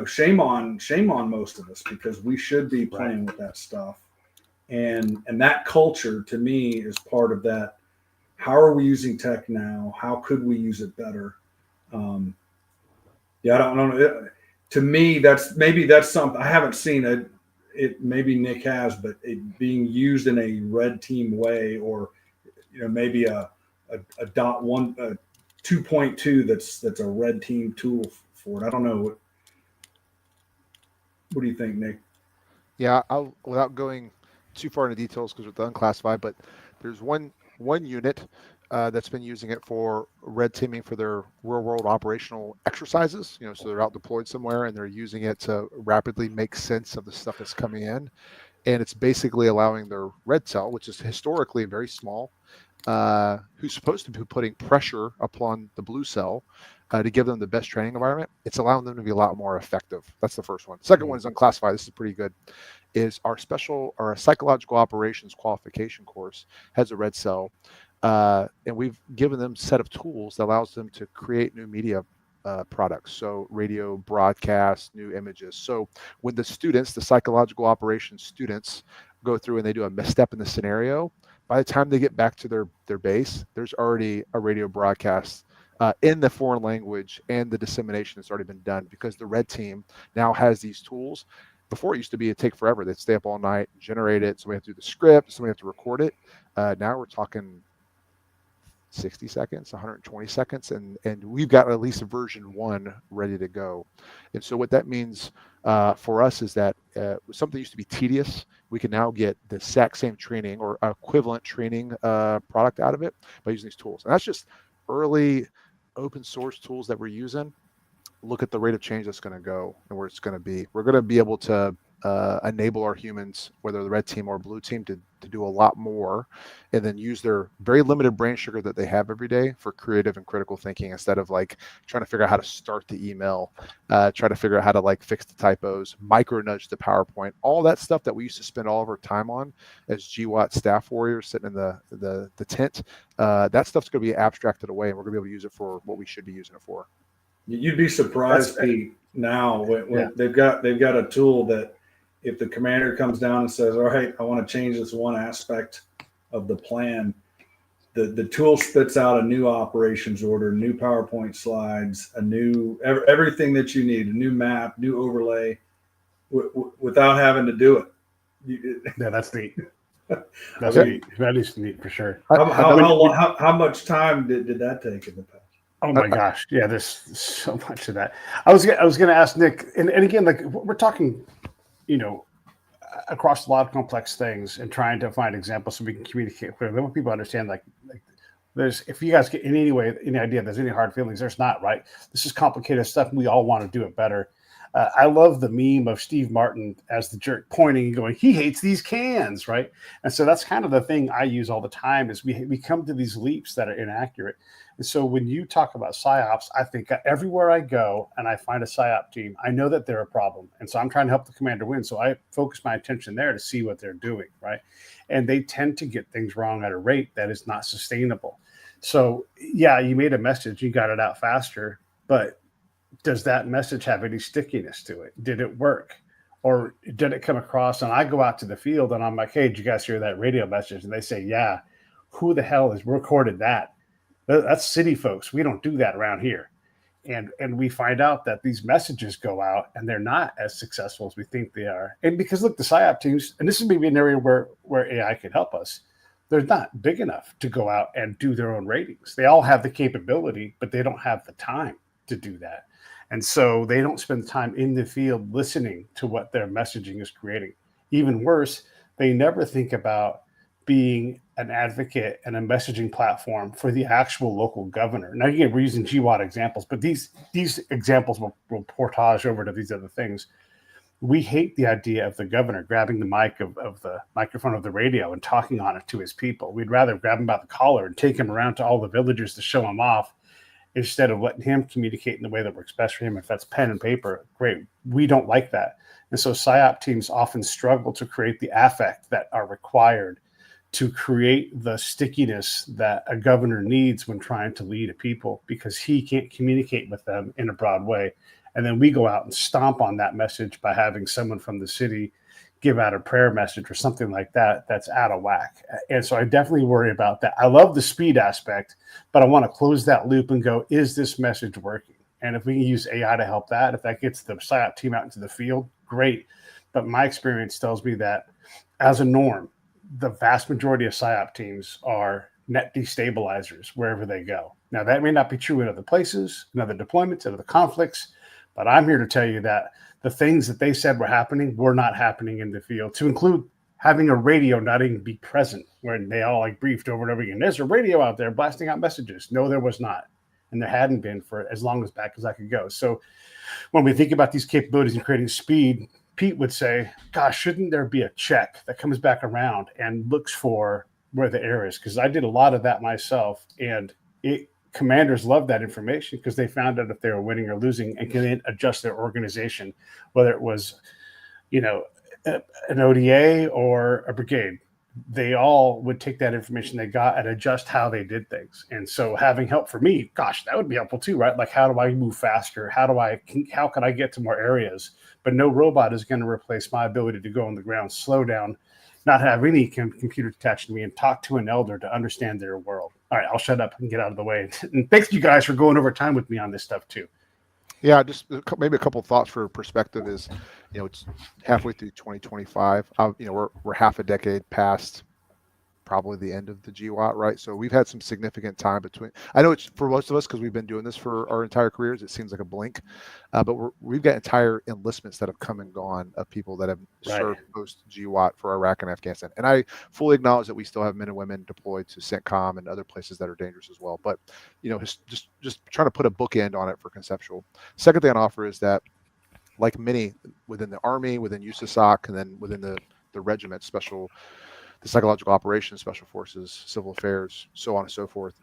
shame on most of us, because we should be playing with that stuff. And that culture, to me, is part of that. How are we using tech now? How could we use it better? I don't know. To me, that's something I haven't seen it. Maybe Nick has, but it being used in a red team way, or maybe a .1, 2.2 that's a red team tool for it. I don't know. What do you think, Nick? Yeah, without going too far into details because it's unclassified, but there's one unit that's been using it for red teaming for their real-world operational exercises. So they're out deployed somewhere and they're using it to rapidly make sense of the stuff that's coming in, and it's basically allowing their red cell, which is historically very small, who's supposed to be putting pressure upon the blue cell to give them the best training environment. It's allowing them to be a lot more effective. That's the first one. Second one is unclassified. This is pretty good. Is our psychological operations qualification course has a red cell, and we've given them a set of tools that allows them to create new media products. So radio broadcasts, new images. So when the psychological operations students go through and they do a misstep in the scenario, by the time they get back to their base, there's already a radio broadcast in the foreign language, and the dissemination has already been done because the red team now has these tools. Before, it used to be it'd take forever. They'd stay up all night, generate it. Somebody have to do the script. Somebody have to record it. Now we're talking 60 seconds, 120 seconds, and we've got at least a version 1 ready to go. And so what that means for us is that something used to be tedious, we can now get the exact same training or equivalent training product out of it by using these tools. And that's just early open source tools that we're using. Look at the rate of change that's going to go and where it's going to be. We're going to be able to enable our humans, whether the red team or blue team, to do a lot more, and then use their very limited brain sugar that they have every day for creative and critical thinking, instead of like trying to figure out how to start the email, try to figure out how to like fix the typos, micro nudge the PowerPoint, all that stuff that we used to spend all of our time on as GWAT staff warriors sitting in the tent. That stuff's going to be abstracted away, and we're going to be able to use it for what we should be using it for. You'd be surprised, Pete, now when they've got a tool that if the commander comes down and says, all right, I want to change this one aspect of the plan, the tool spits out a new operations order, new PowerPoint slides, everything that you need, a new map, new overlay, without having to do it. Yeah, that's neat. That's neat. That is neat for sure. How much time did that take in the past? Oh my gosh. Yeah, there's so much of that. I was going to ask Nick, and again, like we're talking, across a lot of complex things and trying to find examples so we can communicate clearly. When people understand, like if you guys get in any idea there's any hard feelings, there's not, right? This is complicated stuff, and we all want to do it better. I love the meme of Steve Martin as the jerk pointing and going, he hates these cans, right? And so that's kind of the thing I use all the time is we come to these leaps that are inaccurate. And so when you talk about PSYOPs, I think everywhere I go and I find a PSYOP team, I know that they're a problem. And so I'm trying to help the commander win. So I focus my attention there to see what they're doing, right? And they tend to get things wrong at a rate that is not sustainable. So, yeah, you made a message, you got it out faster, but does that message have any stickiness to it? Did it work? Or did it come across? And I go out to the field and I'm like, hey, did you guys hear that radio message? And they say, yeah. Who the hell has recorded that? That's city folks. We don't do that around here. And we find out that these messages go out and they're not as successful as we think they are. And because look, the PSYOP teams, and this is maybe an area where AI could help us, they're not big enough to go out and do their own ratings. They all have the capability, but they don't have the time to do that. And so they don't spend time in the field listening to what their messaging is creating. Even worse, they never think about being an advocate and a messaging platform for the actual local governor. Now, again, we're using GWAT examples, but these examples will portage over to these other things. We hate the idea of the governor grabbing the mic of the microphone of the radio and talking on it to his people. We'd rather grab him by the collar and take him around to all the villagers to show him off instead of letting him communicate in the way that works best for him. If that's pen and paper, great. We don't like that. And so PSYOP teams often struggle to create the affect that are required to create the stickiness that a governor needs when trying to lead a people, because he can't communicate with them in a broad way. And then we go out and stomp on that message by having someone from the city give out a prayer message or something like that that's out of whack. And so I definitely worry about that. I love the speed aspect, but I want to close that loop and go, is this message working? And if we can use AI to help that, if that gets the PSYOP team out into the field, great. But my experience tells me that as a norm, the vast majority of PSYOP teams are net destabilizers wherever they go. Now, that may not be true in other places, in other deployments, in other conflicts, but I'm here to tell you that the things that they said were happening were not happening in the field, to include having a radio not even be present when they all like briefed over and over again. There's a radio out there blasting out messages. No, there was not. And there hadn't been for as long as back as I could go. So when we think about these capabilities and creating speed, Pete would say, gosh, shouldn't there be a check that comes back around and looks for where the error is? Because I did a lot of that myself, and commanders love that information because they found out if they were winning or losing and can adjust their organization, whether it was, an ODA or a brigade. They all would take that information they got and adjust how they did things. And so having help for me, gosh, that would be helpful too, right? Like, how do I move faster? How can I get to more areas? But no robot is going to replace my ability to go on the ground, slow down, not have any computer attached to me, and talk to an elder to understand their world. All right, I'll shut up and get out of the way. And thanks you guys for going over time with me on this stuff too. Yeah, just maybe a couple of thoughts for perspective is, it's halfway through 2025. We're half a decade past probably the end of the GWAT, right? So we've had some significant time between. I know it's for most of us because we've been doing this for our entire careers. It seems like a blink, but we've got entire enlistments that have come and gone of people that have served post GWAT for Iraq and Afghanistan. And I fully acknowledge that we still have men and women deployed to CENTCOM and other places that are dangerous as well. But just trying to put a bookend on it for conceptual. Second thing I'd offer is that, like many within the Army, within USASOC, and then within the regiment, the psychological operations, special forces, civil affairs, so on and so forth.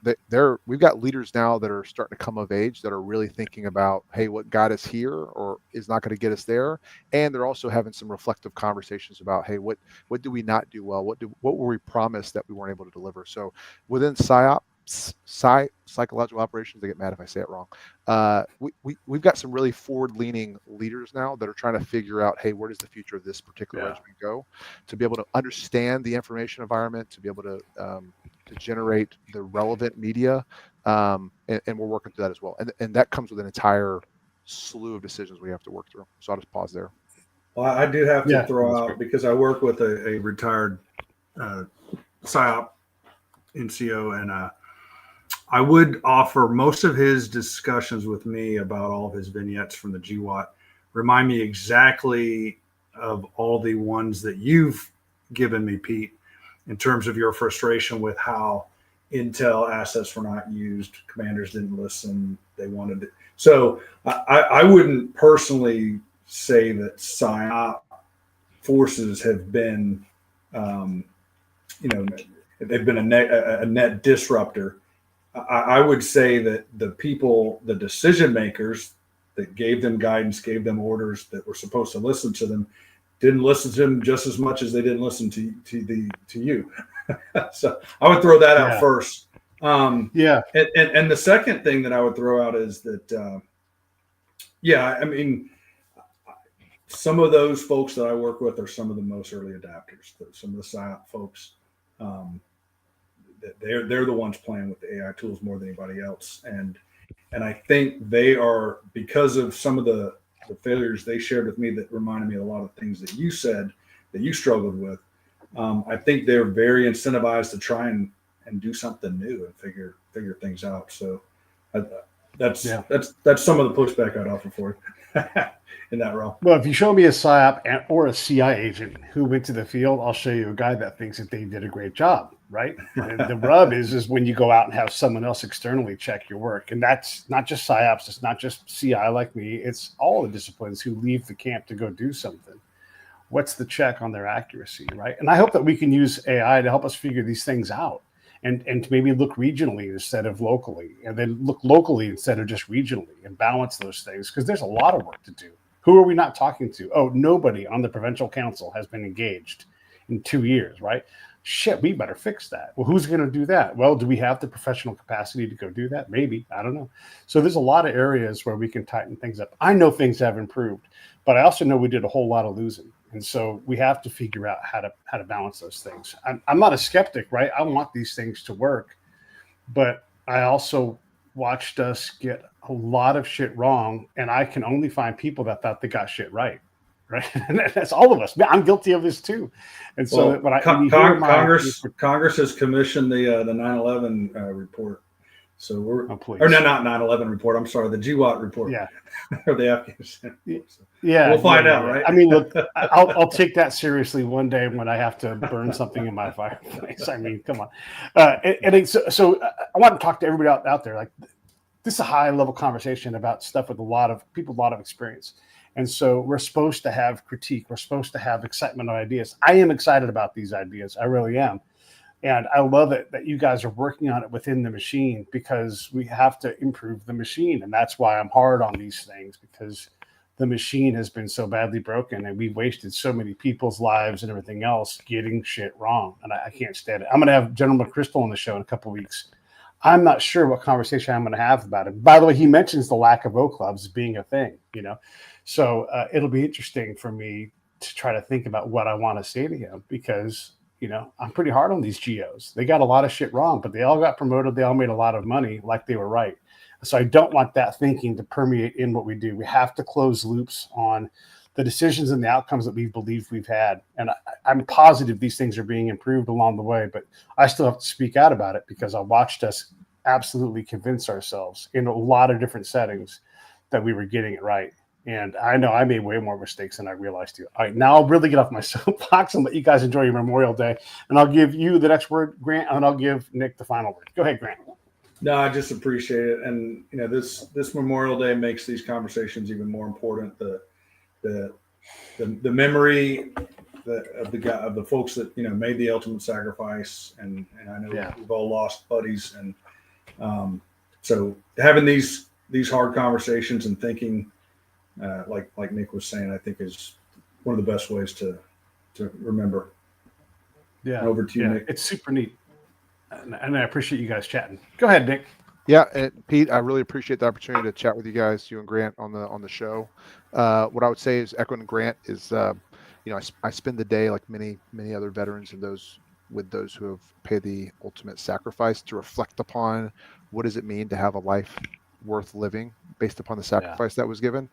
We've got leaders now that are starting to come of age that are really thinking about, hey, what got us here or is not going to get us there. And they're also having some reflective conversations about, hey, what do we not do well? What were we promised that we weren't able to deliver? So within psychological operations, they get mad if I say it wrong. We've got some really forward-leaning leaders now that are trying to figure out, hey, where does the future of this particular regiment go? To be able to understand the information environment, to be able to generate the relevant media, and we're working through that as well. And that comes with an entire slew of decisions we have to work through. So I'll just pause there. Well, I do have to throw out, because I work with a retired PSYOP NCO, and I would offer most of his discussions with me about all of his vignettes from the GWAT remind me exactly of all the ones that you've given me, Pete, in terms of your frustration with how intel assets were not used. Commanders didn't listen. They wanted it. So I wouldn't personally say that PSYOP forces have been, they've been a net disruptor. I would say that the people, the decision makers that gave them guidance, gave them orders, that were supposed to listen to them, didn't listen to them just as much as they didn't listen to you. So I would throw that out first. And the second thing that I would throw out is that Yeah, I mean, some of those folks that I work with are some of the most early adapters. Some of the SIOP folks, they're the ones playing with the AI tools more than anybody else, and I think they are, because of some of the failures they shared with me that reminded me of a lot of things that you said that you struggled with. I think they're very incentivized to try and do something new and figure things out. So that's some of the pushback I'd offer for you in that realm. Well, if you show me a PSYOP or a CI agent who went to the field, I'll show you a guy that thinks that they did a great job, right? And the rub is when you go out and have someone else externally check your work. And that's not just PSYOPs, it's not just CI like me, it's all the disciplines who leave the camp to go do something. What's the check on their accuracy, right? And I hope that we can use AI to help us figure these things out. And to maybe look regionally instead of locally, and then look locally instead of just regionally, and balance those things, because there's a lot of work to do. Who are we not talking to? Oh, nobody on the Provincial Council has been engaged in 2 years, right? Shit, we better fix that. Well, who's going to do that? Well, do we have the professional capacity to go do that? Maybe. I don't know. So there's a lot of areas where we can tighten things up. I know things have improved, but I also know we did a whole lot of losing. And so we have to figure out how to balance those things. I'm not a skeptic, right? I want these things to work, but I also watched us get a lot of shit wrong, and I can only find people that thought they got shit right. Right, and that's all of us. I'm guilty of this too. And so when Congress has commissioned the 9/11 report. So we're or not 9/11 report. I'm sorry, the GWAT report. Yeah, or the Afghanistan. So yeah, we'll find out, right? I mean, look, I'll take that seriously one day when I have to burn something in my fireplace. I mean, come on. So I want to talk to everybody out there. Like, this is a high level conversation about stuff with a lot of people, a lot of experience. And so we're supposed to have critique. We're supposed to have excitement of ideas. I am excited about these ideas. I really am. And I love it that you guys are working on it within the machine, because we have to improve the machine. And that's why I'm hard on these things, because the machine has been so badly broken and we've wasted so many people's lives and everything else getting shit wrong. And I can't stand it. I'm going to have General McChrystal on the show in a couple of weeks. I'm not sure what conversation I'm going to have about it. By the way, he mentions the lack of O clubs being a thing, So it'll be interesting for me to try to think about what I want to say to him, because, I'm pretty hard on these GOs. They got a lot of shit wrong, but they all got promoted. They all made a lot of money, like they were right. So I don't want that thinking to permeate in what we do. We have to close loops on the decisions and the outcomes that we believe we've had. And I'm positive these things are being improved along the way, but I still have to speak out about it, because I watched us absolutely convince ourselves in a lot of different settings that we were getting it right. And I know I made way more mistakes than I realized to. All right, now I'll really get off my soapbox and let you guys enjoy your Memorial Day. And I'll give you the next word, Grant, and I'll give Nick the final word. Go ahead, Grant. No, I just appreciate it. And, this Memorial Day makes these conversations even more important. The memory of the folks that made the ultimate sacrifice, and I know we've all lost buddies, and so having these hard conversations and thinking, like Nick was saying, I think is one of the best ways to remember. Yeah, and over to you, Nick. It's super neat, and I appreciate you guys chatting. Go ahead, Nick. Yeah, and Pete, I really appreciate the opportunity to chat with you guys, you and Grant, on the show. What I would say is, echoing Grant, is I spend the day, like many other veterans and those who have paid the ultimate sacrifice, to reflect upon what does it mean to have a life worth living based upon the sacrifice that was given.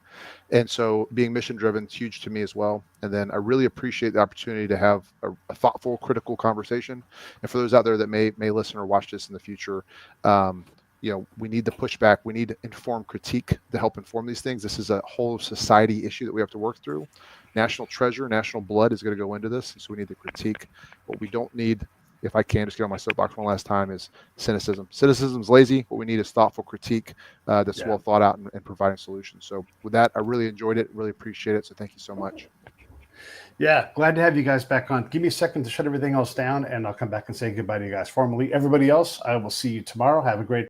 And so being mission driven is huge to me as well. And then I really appreciate the opportunity to have a thoughtful, critical conversation. And for those out there that may listen or watch this in the future, we need the pushback. We need informed critique to help inform these things. This is a whole society issue that we have to work through. National treasure, national blood is going to go into this. So we need the critique. What we don't need, if I can just get on my soapbox one last time, is cynicism. Cynicism is lazy. What we need is thoughtful critique that's well thought out and providing solutions. So with that, I really enjoyed it. Really appreciate it. So thank you so much. Yeah, glad to have you guys back on. Give me a second to shut everything else down, and I'll come back and say goodbye to you guys formally. Everybody else, I will see you tomorrow. Have a great